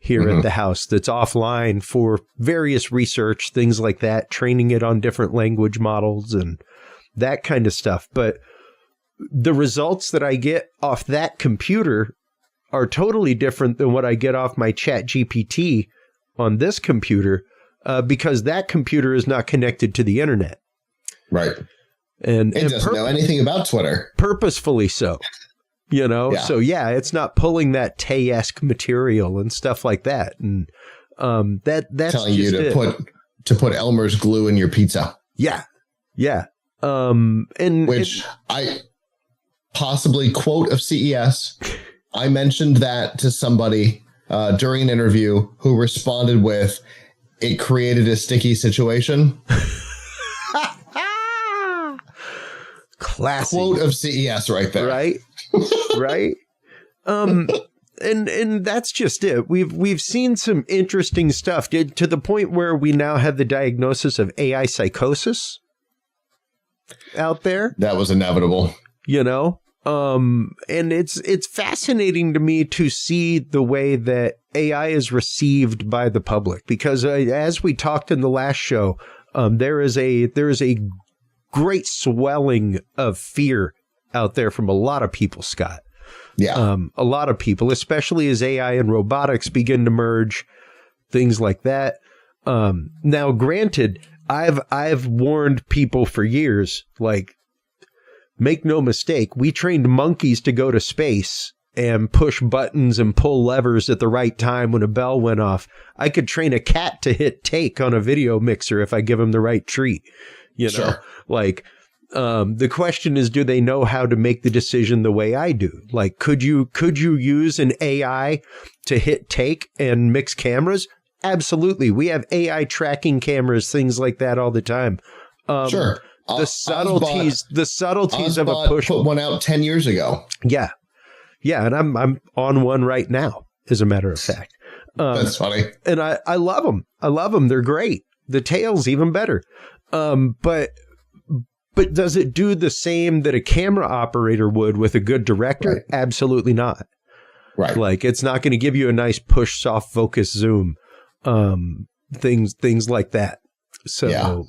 here at the house that's offline for various research, things like that, training it on different language models and that kind of stuff. But the results that I get off that computer are totally different than what I get off my ChatGPT on this computer, because that computer is not connected to the internet. Right. And it doesn't know anything about Twitter. Purposefully so. You know, so it's not pulling that Tay-esque material and stuff like that. And that's telling you to put Elmer's glue in your pizza. Yeah. Yeah. And which I possibly quote of CES. I mentioned that to somebody during an interview who responded with, "It created a sticky situation." Classic quote of CES right there. Right. Right. And that's just it. We've seen some interesting stuff to the point where we now have the diagnosis of AI psychosis out there. That was inevitable. You know? And it's fascinating to me to see the way that AI is received by the public, because as we talked in the last show, there is a great swelling of fear out there from a lot of people, Scott. Yeah. A lot of people, especially as AI and robotics begin to merge, things like that. Now, granted, I've warned people for years, like, make no mistake, we trained monkeys to go to space and push buttons and pull levers at the right time when a bell went off. I could train a cat to hit take on a video mixer if I give him the right treat. You know, Sure. like the question is, do they know how to make the decision the way I do? Like, could you use an AI to hit take and mix cameras? Absolutely. We have AI tracking cameras, things like that all the time. Sure. The subtleties of a push. Put one out 10 years ago. Yeah. Yeah. And I'm on one right now, as a matter of fact. That's funny. And I love them. I love them. They're great. The tail's even better. But does it do the same that a camera operator would with a good director? Right. Absolutely not. Right. Like, it's not going to give you a nice push, soft focus zoom, things like that. So,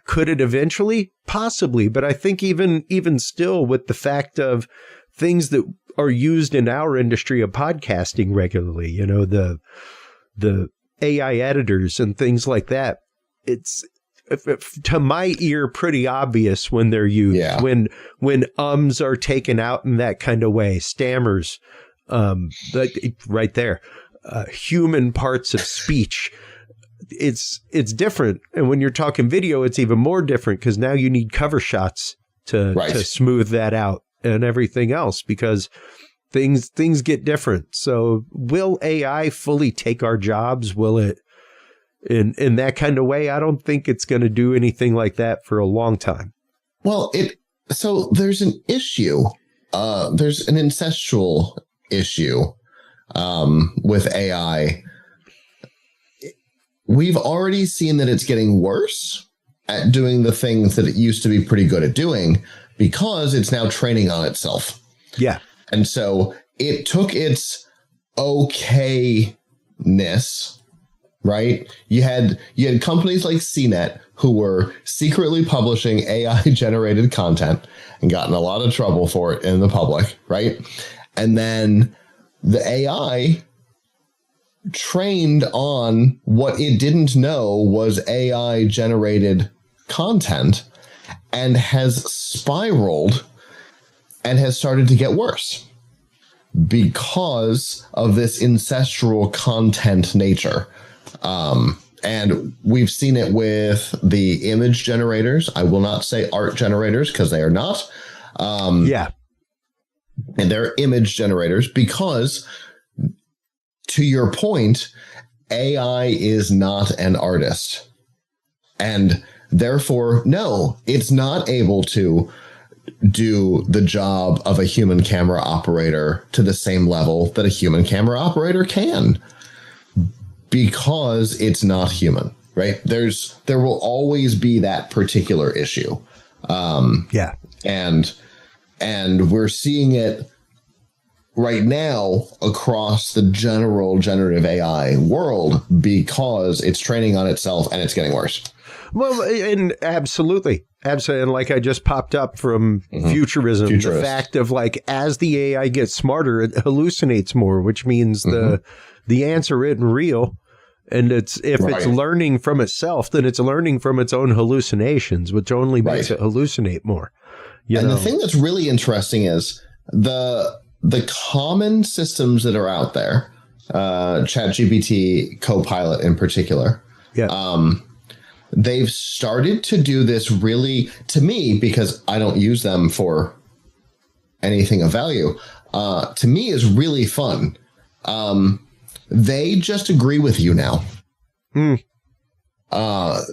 could it eventually? Possibly. But I think even still, with the fact of things that are used in our industry of podcasting regularly, you know, the AI editors and things like that, it's, to my ear, pretty obvious when they're used. Yeah. When ums are taken out in that kind of way, stammers, right there, human parts of speech. It's different. And when you're talking video, it's even more different, because now you need cover shots to smooth that out and everything else, because things get different. So will AI fully take our jobs? Will it in that kind of way? I don't think it's going to do anything like that for a long time. Well, so there's an issue. There's an incestual issue with AI. We've already seen that it's getting worse at doing the things that it used to be pretty good at doing, because it's now training on itself. Yeah. And so it took its okayness, right? You had companies like CNET who were secretly publishing AI generated content and got in a lot of trouble for it in the public, right? And then the AI trained on what it didn't know was AI generated content, and has spiraled and has started to get worse because of this ancestral content nature. And we've seen it with the image generators. I will not say art generators, because they are not. And they're image generators, because, to your point, AI is not an artist. And therefore, no, it's not able to do the job of a human camera operator to the same level that a human camera operator can, because it's not human, right? There will always be that particular issue. And we're seeing it right now across the general generative AI world, because it's training on itself and it's getting worse. Well, and absolutely. And like I just popped up from Futurism, the fact of, like, as the AI gets smarter, it hallucinates more, which means the answer isn't real. And if it's learning from itself, then it's learning from its own hallucinations, which only makes it hallucinate more. The thing that's really interesting is the common systems that are out there, ChatGPT, Copilot in particular. They've started to do this really, to me, because I don't use them for anything of value, to me is really fun. They just agree with you now.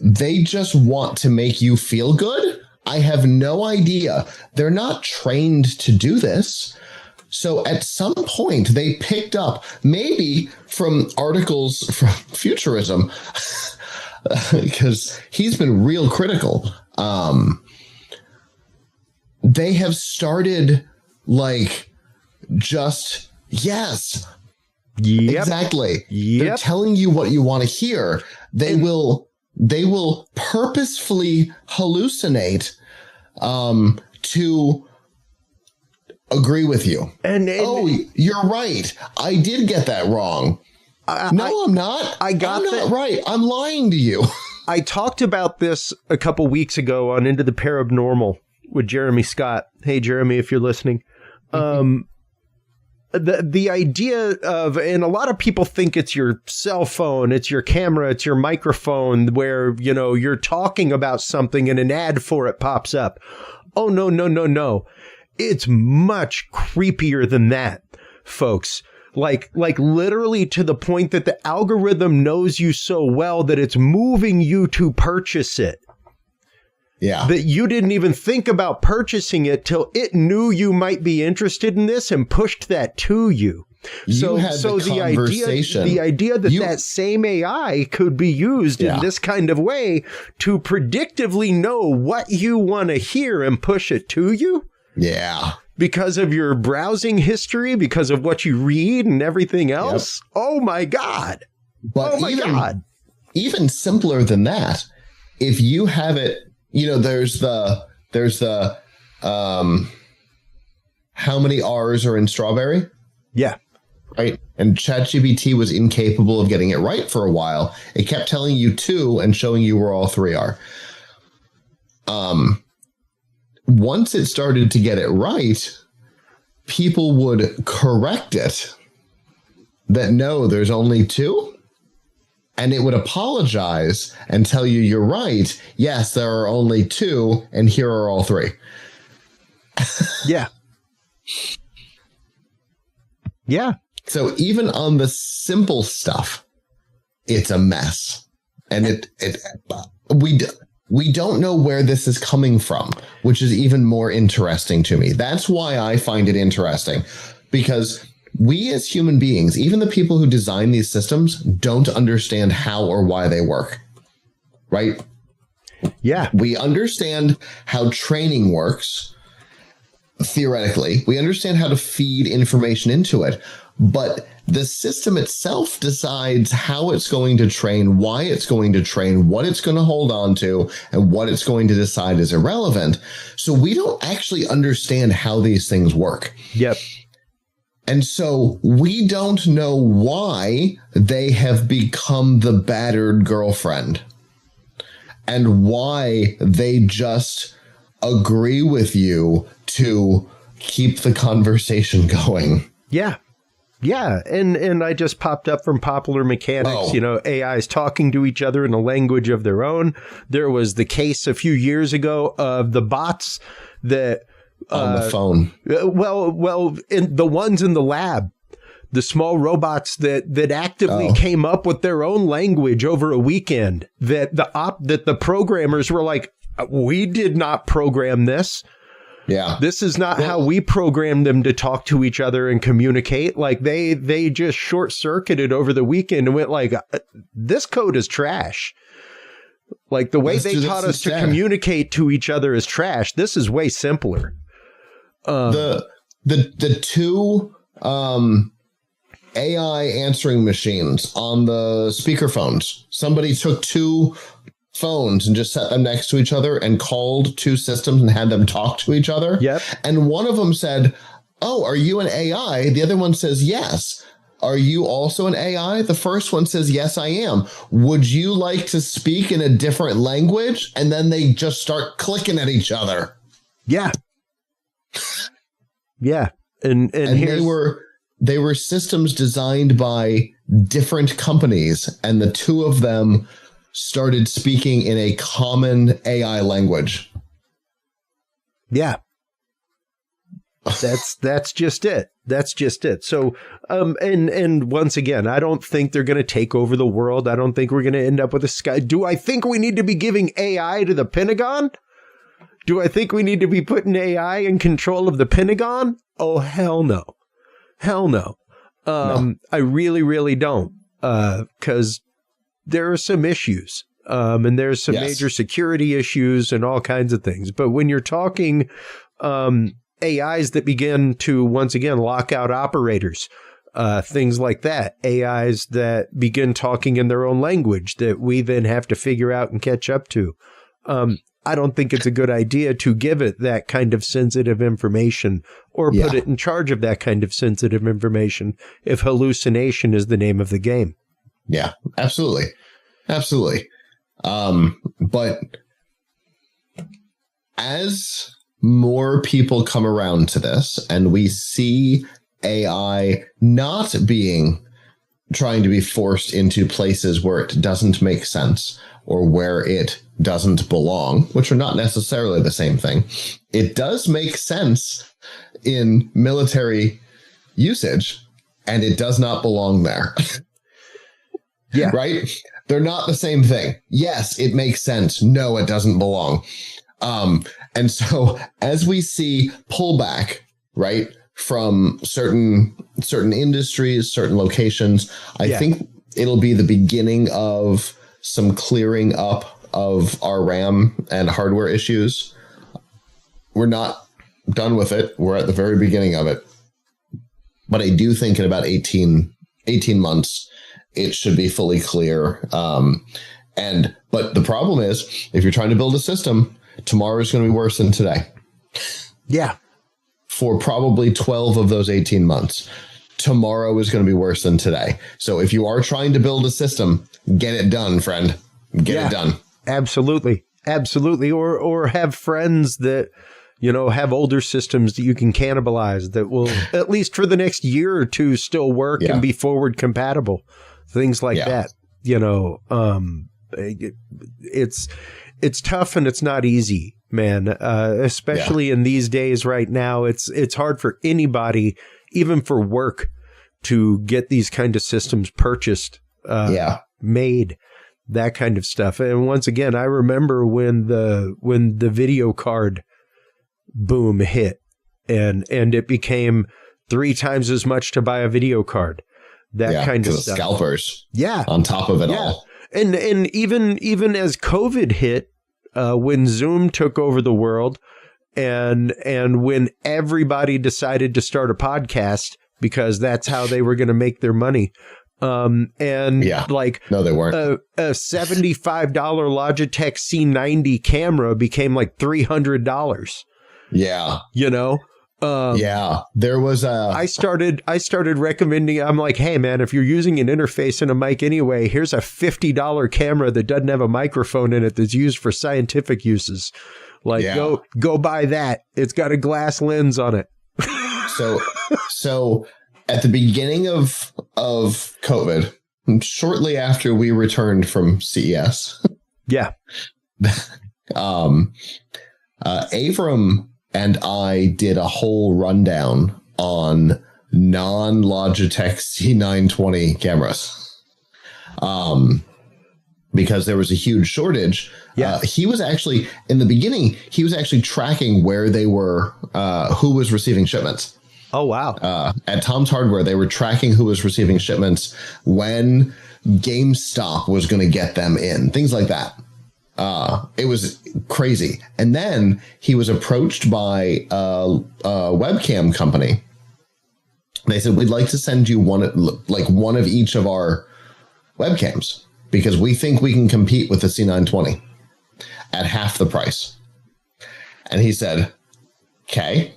They just want to make you feel good. I have no idea. They're not trained to do this. So at some point they picked up, maybe from articles from Futurism, because he's been real critical. They have started, like, just, yes, exactly. They're telling you what you want to hear. They will purposefully hallucinate to agree with you. And you're right. I did get that wrong. I'm not. I'm not right. I'm lying to you. I talked about this a couple weeks ago on Into the Paranormal with Jeremy Scott. Hey, Jeremy, if you're listening. the idea of, and a lot of people think it's your cell phone, it's your camera, it's your microphone, where, you know, you're talking about something and an ad for it pops up. Oh, no, no, no, no. It's much creepier than that, folks. Like literally to the point that the algorithm knows you so well that it's moving you to purchase it. Yeah. That you didn't even think about purchasing it till it knew you might be interested in this and pushed that to you. So the idea that that same AI could be used in this kind of way to predictively know what you want to hear and push it to you. Yeah. Because of your browsing history, because of what you read and everything else. Yep. Oh my God. But oh my God. Even simpler than that, if you have it, you know, there's the how many R's are in strawberry? Yeah. Right. And ChatGPT was incapable of getting it right for a while. It kept telling you 2 and showing you where all 3 are. Once it started to get it right, people would correct it that no, there's only 2. And it would apologize and tell you you're right. Yes, there are only 2, and here are all 3. Yeah. Yeah. So even on the simple stuff, it's a mess. And we don't know where this is coming from, which is even more interesting to me. That's why I find it interesting, because we as human beings, even the people who design these systems, don't understand how or why they work, right? Yeah. We understand how training works, theoretically. We understand how to feed information into it, but the system itself decides how it's going to train, why it's going to train, what it's going to hold on to, and what it's going to decide is irrelevant. So we don't actually understand how these things work. Yep. And so we don't know why they have become the battered girlfriend and why they just agree with you to keep the conversation going. Yeah. Yeah. And I just popped up from Popular Mechanics, you know, AIs talking to each other in a language of their own. There was the case a few years ago of the bots that on the phone. Well, in the ones in the lab, the small robots that actively came up with their own language over a weekend, that the programmers were like, we did not program this. Yeah. This is not how we programmed them to talk to each other and communicate. Like they just short circuited over the weekend and went like, this code is trash. Like the way they taught us to communicate to each other is trash. This is way simpler. The 2 AI answering machines on the speakerphones. Somebody took 2 phones and just set them next to each other and called 2 systems and had them talk to each other. Yep. And one of them said, "Oh, are you an AI?" The other one says, "Yes." "Are you also an AI?" The first one says, "Yes, I am. Would you like to speak in a different language?" And then they just start clicking at each other. Yeah. Yeah. And they were systems designed by different companies, and the 2 of them started speaking in a common AI language. Yeah. That's just it. That's just it. So, and once again, I don't think they're going to take over the world. I don't think we're going to end up with a sky. Do I think we need to be giving AI to the Pentagon? Do I think we need to be putting AI in control of the Pentagon? Oh, hell no. Hell no. No. I really, really don't. Because there are some issues. And there's some major security issues and all kinds of things. But when you're talking AIs that begin to, once again, lock out operators, things like that, AIs that begin talking in their own language that we then have to figure out and catch up to. I don't think it's a good idea to give it that kind of sensitive information or put it in charge of that kind of sensitive information if hallucination is the name of the game. Yeah, absolutely. Absolutely. But as more people come around to this and we see AI not trying to be forced into places where it doesn't make sense or where it doesn't belong, which are not necessarily the same thing. It does make sense in military usage, and it does not belong there. Yeah. Right? They're not the same thing. Yes, it makes sense. No, it doesn't belong. And so as we see pullback, right, from certain industries, certain locations, I think it'll be the beginning of some clearing up of our RAM and hardware issues. We're not done with it. We're at the very beginning of it. But I do think in about 18 months, it should be fully clear. But the problem is, if you're trying to build a system, tomorrow is going to be worse than today. Yeah. For probably 12 of those 18 months. Tomorrow is going to be worse than today. So if you are trying to build a system, get it done, friend. Get it done. Absolutely. Absolutely. Or have friends that, have older systems that you can cannibalize that will, at least for the next year or two, still work and be forward compatible. Things like that. It's tough and it's not easy, man. Especially in these days right now, it's hard for anybody, even for work, to get these kind of systems purchased, made, that kind of stuff. And once again, I remember when the video card boom hit and it became 3 times as much to buy a video card. That kind of stuff. Scalpers. Yeah. On top of it all. And even as COVID hit, when Zoom took over the world and when everybody decided to start a podcast because that's how they were going to make their money. No, they weren't. A $75 Logitech C90 camera became like $300. Yeah. There was I started recommending, I'm like, hey man, if you're using an interface and a mic anyway, here's a $50 camera that doesn't have a microphone in it that's used for scientific uses. Go buy that. It's got a glass lens on it. So at the beginning of COVID, shortly after we returned from CES. Yeah. Avram and I did a whole rundown on non-Logitech C920 cameras. Because there was a huge shortage. Yeah. He was actually, in the beginning, tracking where they were, who was receiving shipments. Oh, wow. At Tom's Hardware, they were tracking who was receiving shipments, when GameStop was going to get them in, things like that. It was crazy. And then he was approached by a webcam company. They said, we'd like to send you one of each of our webcams because we think we can compete with the C920 at half the price. And he said, okay.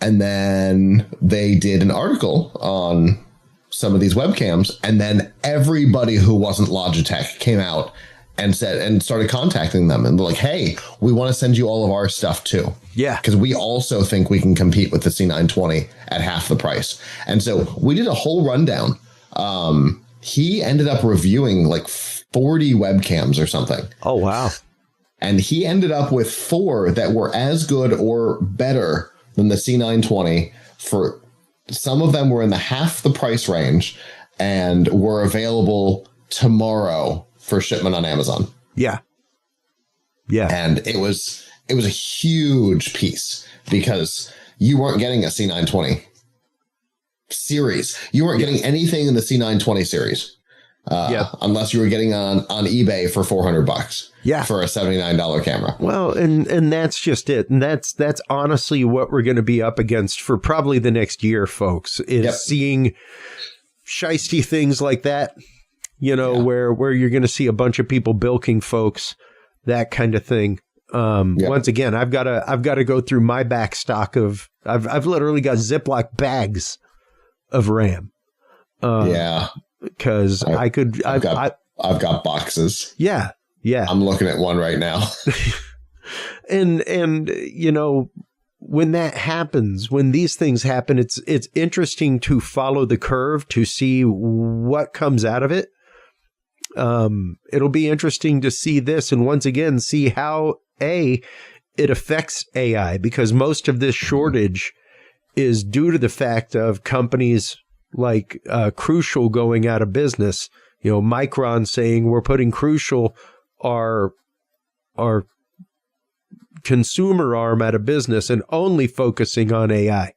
And then they did an article on some of these webcams. And then everybody who wasn't Logitech came out and started contacting them. And they're like, hey, we want to send you all of our stuff too. Yeah. Because we also think we can compete with the C920 at half the price. And so we did a whole rundown. He ended up reviewing like 40 webcams or something. Oh, wow. And he ended up with 4 that were as good or better than the C920. For some of them were in the half the price range and were available tomorrow for shipment on Amazon. Yeah. Yeah. And it was a huge piece because you weren't getting a C920 series. You weren't getting anything in the C920 series. Unless you were getting on eBay for $400. Yeah. For a $79 camera. Well, and that's just it. And that's honestly what we're going to be up against for probably the next year, folks, is seeing shisty things like that. Where you're going to see a bunch of people bilking folks, that kind of thing. Once again, I've got to go through my back stock of, I've literally got Ziploc bags of RAM. Because I've got boxes. Yeah. Yeah. I'm looking at one right now. and when that happens, when these things happen, it's interesting to follow the curve to see what comes out of it. It'll be interesting to see this, and once again, see how it affects AI, because most of this shortage is due to the fact of companies like Crucial going out of business. You know, Micron saying we're putting Crucial, our consumer arm, out of business and only focusing on AI.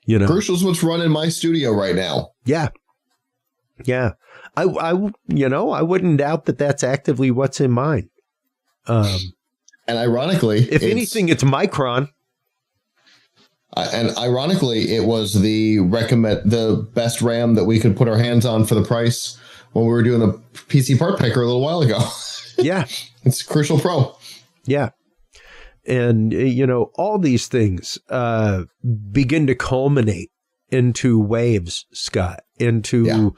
You know, Crucial's what's running my studio right now. Yeah. I wouldn't doubt that that's actively what's in mind. And ironically, if anything, it's Micron. And ironically, it was the best RAM that we could put our hands on for the price when we were doing the PC part picker a little while ago. Yeah. It's Crucial Pro. Yeah. And, all these things begin to culminate into waves, Scott, into,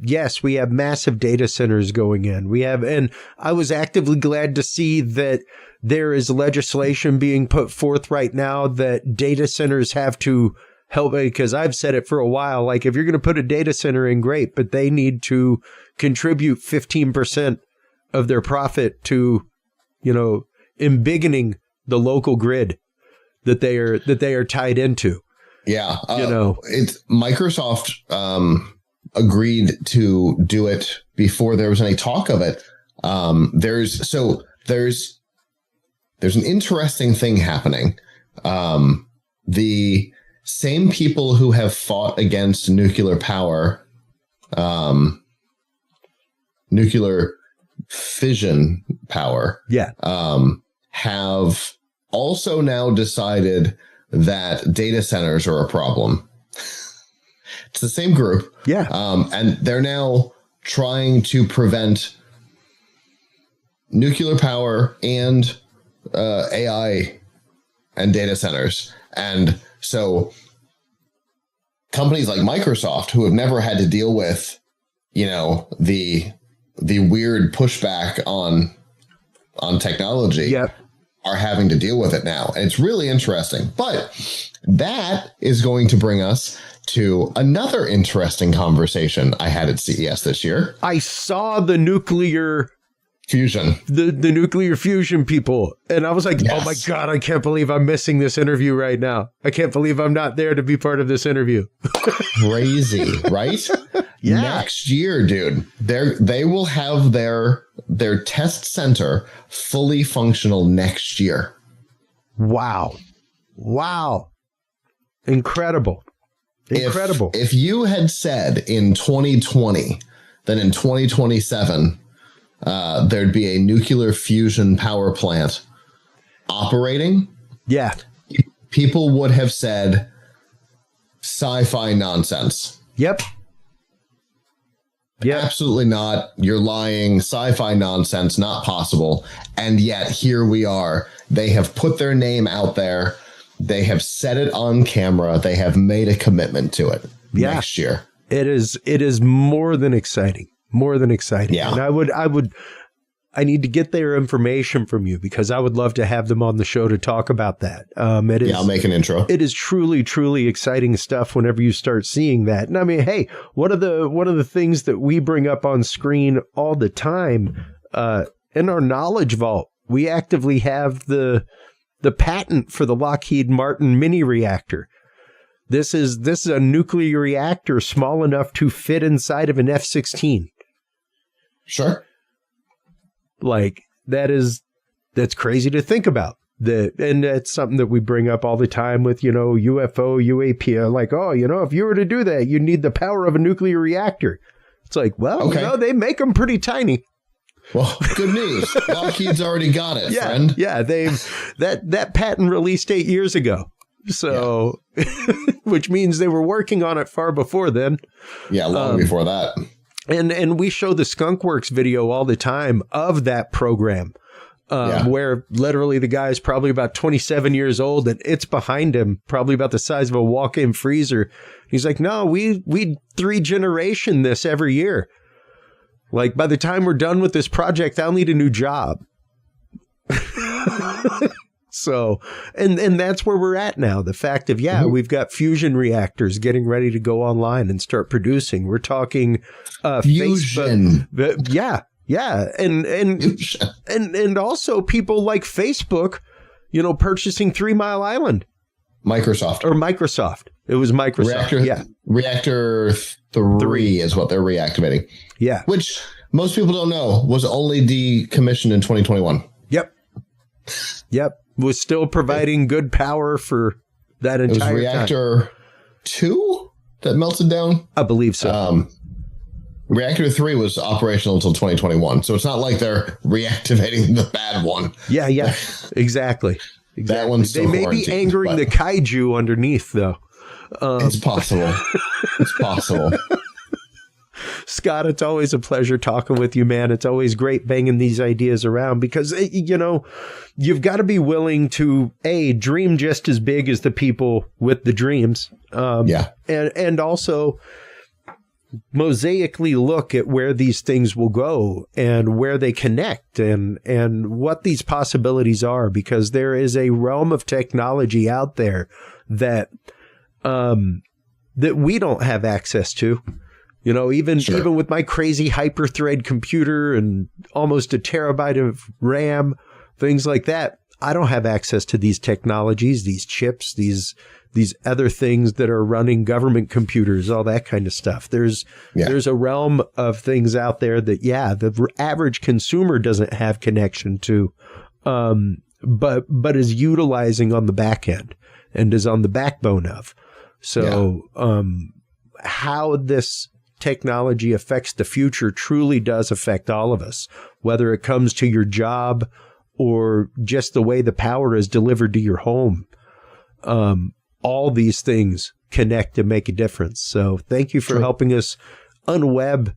yes, we have massive data centers going in. And I was actively glad to see that there is legislation being put forth right now that data centers have to help, because I've said it for a while, like if you're going to put a data center in, great, but they need to contribute 15% of their profit to, embiggening the local grid that they are tied into. Yeah. It's Microsoft agreed to do it before there was any talk of it. There's an interesting thing happening. The same people who have fought against nuclear power, nuclear fission power, have also now decided that data centers are a problem. It's the same group. Yeah. And they're now trying to prevent nuclear power and AI and data centers. And so companies like Microsoft, who have never had to deal with, the weird pushback on technology, are having to deal with it now. And it's really interesting. But that is going to bring us to another interesting conversation I had at CES this year. I saw the nuclear fusion, the nuclear fusion people, and I was like, yes. Oh my God, I can't believe I'm missing this interview right now. I can't believe I'm not there to be part of this interview. Crazy, right? Yeah. Next year, dude, they will have their test center fully functional next year. Wow. Incredible. If you had said in 2020 that in 2027 there'd be a nuclear fusion power plant operating, people would have said sci-fi nonsense. Yep. Absolutely not. You're lying. Sci-fi nonsense, not possible. And yet here we are. They have put their name out there. They have set it on camera. They have made a commitment to it next year. It is more than exciting. Yeah. And I need to get their information from you, because I would love to have them on the show to talk about that. I'll make an intro. It is truly, truly exciting stuff whenever you start seeing that. And I mean, hey, one of the things that we bring up on screen all the time, in our knowledge vault, we actively have the patent for the Lockheed Martin mini reactor. This is a nuclear reactor small enough to fit inside of an F-16. Sure. Like, that's crazy to think about. And that's something that we bring up all the time with, UFO, UAP. Like, if you were to do that, you'd need the power of a nuclear reactor. It's like, well, they make them pretty tiny. Well, good news. Lockheed's already got it, friend. Yeah, that patent released 8 years ago. So, which means they were working on it far before then. Yeah, long before that. And we show the Skunkworks video all the time of that program, where literally the guy is probably about 27 years old, and it's behind him, probably about the size of a walk-in freezer. He's like, no, we 3-generation this every year. Like, by the time we're done with this project, I'll need a new job. So, and that's where we're at now. The fact of, we've got fusion reactors getting ready to go online and start producing. We're talking fusion. Facebook. Yeah. And also people like Facebook, purchasing 3 Mile Island. Microsoft. It was Microsoft. Reactor 3 is what they're reactivating. Yeah. Which most people don't know was only decommissioned in 2021. Yep. Was still providing good power for that entire time. It was Reactor 2 that melted down? I believe so. Reactor 3 was operational until 2021. So it's not like they're reactivating the bad one. Yeah. Exactly. That one's still They may be angering the kaiju underneath, though. It's possible. It's possible. Scott, it's always a pleasure talking with you, man. It's always great banging these ideas around because, you've got to be willing to, dream just as big as the people with the dreams. And also mosaically look at where these things will go and where they connect and what these possibilities are, because there is a realm of technology out there that we don't have access to. Even with my crazy hyper-thread computer and almost a terabyte of RAM, things like that, I don't have access to these technologies, these chips, these other things that are running government computers, all that kind of stuff. There's a realm of things out there that, the average consumer doesn't have connection to, but is utilizing on the back end and is on the backbone of. So how this technology affects the future truly does affect all of us, whether it comes to your job or just the way the power is delivered to your home. All these things connect and make a difference. So thank you for helping us unweb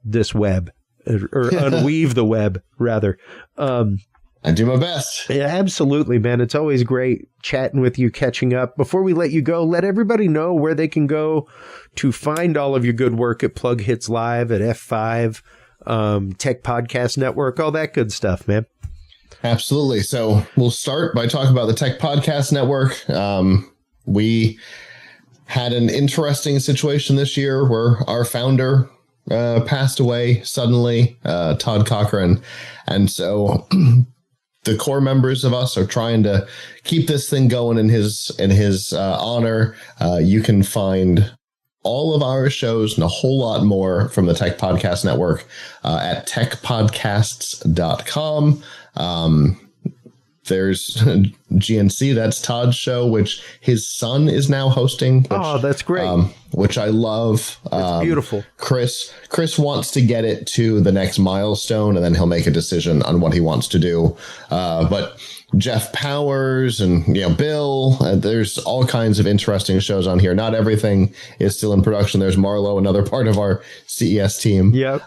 this web, or unweave the web, rather. I do my best. Yeah, absolutely, man. It's always great chatting with you, catching up. Before we let you go, let everybody know where they can go to find all of your good work at Plughitz Live, at F5, Tech Podcast Network, all that good stuff, man. Absolutely. So we'll start by talking about the Tech Podcast Network. We had an interesting situation this year where our founder passed away suddenly, Todd Cochran. And so the core members of us are trying to keep this thing going in his honor. You can find all of our shows and a whole lot more from the Tech Podcast Network at techpodcasts.com. There's GNC, that's Todd's show, which his son is now hosting. Which, that's great. Which I love. It's beautiful. Chris wants to get it to the next milestone, and then he'll make a decision on what he wants to do. But Jeff Powers and Bill, there's all kinds of interesting shows on here. Not everything is still in production. There's Marlo, another part of our CES team. Yep.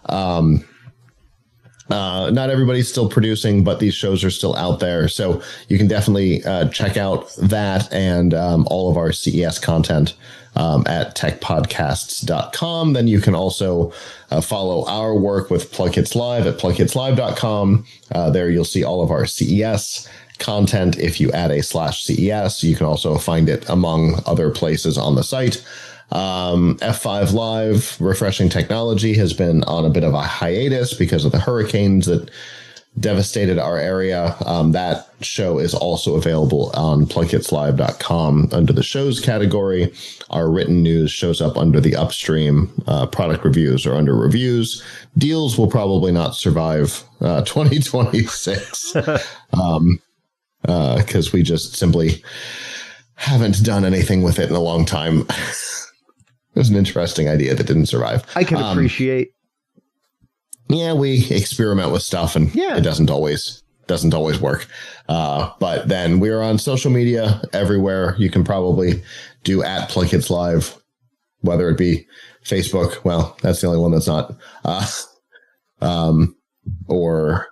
Not everybody's still producing, but these shows are still out there. So you can definitely check out that and all of our CES content at techpodcasts.com. Then you can also follow our work with Plughitz Live at plughitslive.com. There you'll see all of our CES content. If you add a /CES, you can also find it among other places on the site. F5 Live, Refreshing Technology, has been on a bit of a hiatus because of the hurricanes that devastated our area. That show is also available on plughitslive.com under the shows category. Our written news shows up under the upstream. Product reviews are under reviews. Deals will probably not survive 2026 because we just simply haven't done anything with it in a long time. It was an interesting idea that didn't survive. I can appreciate. Yeah, we experiment with stuff and it doesn't always work. But then we're on social media everywhere. You can probably do at Plughitz Live, whether it be Facebook. Well, that's the only one that's not. Or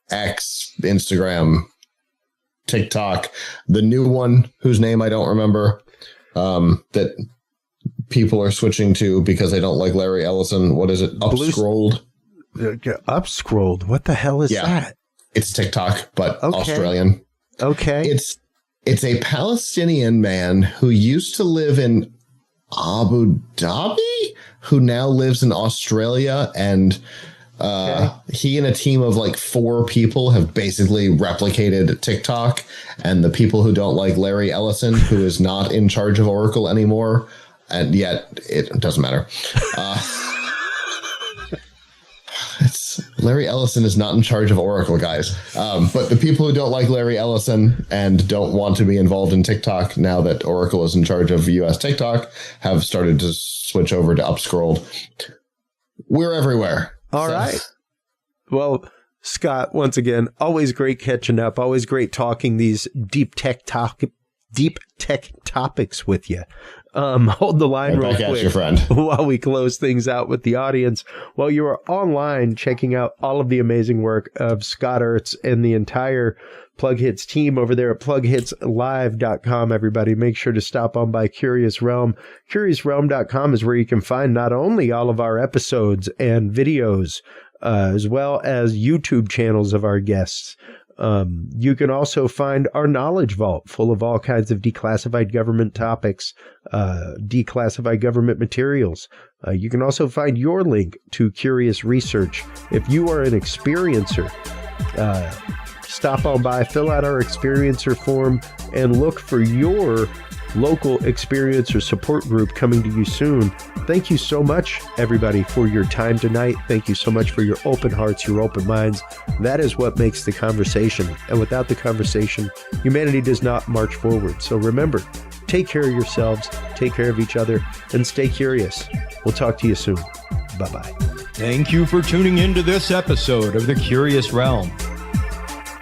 X, Instagram, TikTok, the new one whose name I don't remember. That people are switching to because they don't like Larry Ellison. What is it? Upscrolled. Upscrolled. What the hell is that? It's TikTok, but Australian. Okay. It's a Palestinian man who used to live in Abu Dhabi, who now lives in Australia, and he and a team of like 4 people have basically replicated TikTok, and the people who don't like Larry Ellison, who is not in charge of Oracle anymore, and yet it doesn't matter. Larry Ellison is not in charge of Oracle, guys. But the people who don't like Larry Ellison and don't want to be involved in TikTok now that Oracle is in charge of US TikTok have started to switch over to Upscrolled. We're everywhere. All right. Well, Scott, once again, always great catching up. Always great talking these deep tech topics with you. Hold the line real quick, your friend, while we close things out with the audience. While you are online checking out all of the amazing work of Scott Ertz and the entire Plughitz team over there at PlughhitzLive.com, everybody, make sure to stop on by Curious Realm. CuriousRealm.com is where you can find not only all of our episodes and videos, as well as YouTube channels of our guests. You can also find our knowledge vault full of all kinds of declassified government topics, declassified government materials. You can also find your link to Curious Research. If you are an experiencer, stop on by, fill out our experiencer form, and look for your local experiencer support group coming to you soon. Thank you so much, everybody, for your time tonight. Thank you so much for your open hearts, your open minds. That is what makes the conversation. And without the conversation, humanity does not march forward. So remember, take care of yourselves, take care of each other, and stay curious. We'll talk to you soon. Bye-bye. Thank you for tuning into this episode of The Curious Realm.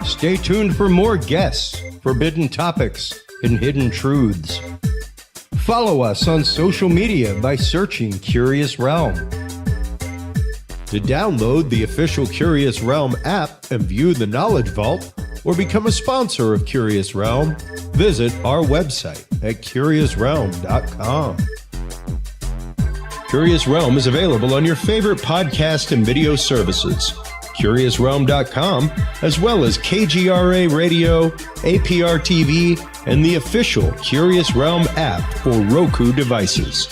Stay tuned for more guests, forbidden topics, and hidden truths. Follow us on social media by searching Curious Realm. To download the official Curious Realm app and view the Knowledge Vault, or become a sponsor of Curious Realm, visit our website at curiousrealm.com. Curious Realm is available on your favorite podcast and video services, curiousrealm.com, as well as KGRA Radio, APR TV, and the official Curious Realm app for Roku devices.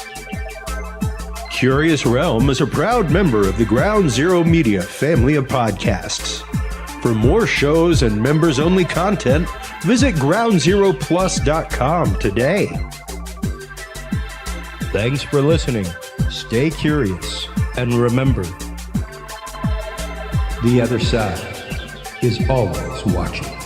Curious Realm is a proud member of the Ground Zero Media family of podcasts. For more shows and members-only content, visit groundzeroplus.com today. Thanks for listening. Stay curious, and remember, the other side is always watching.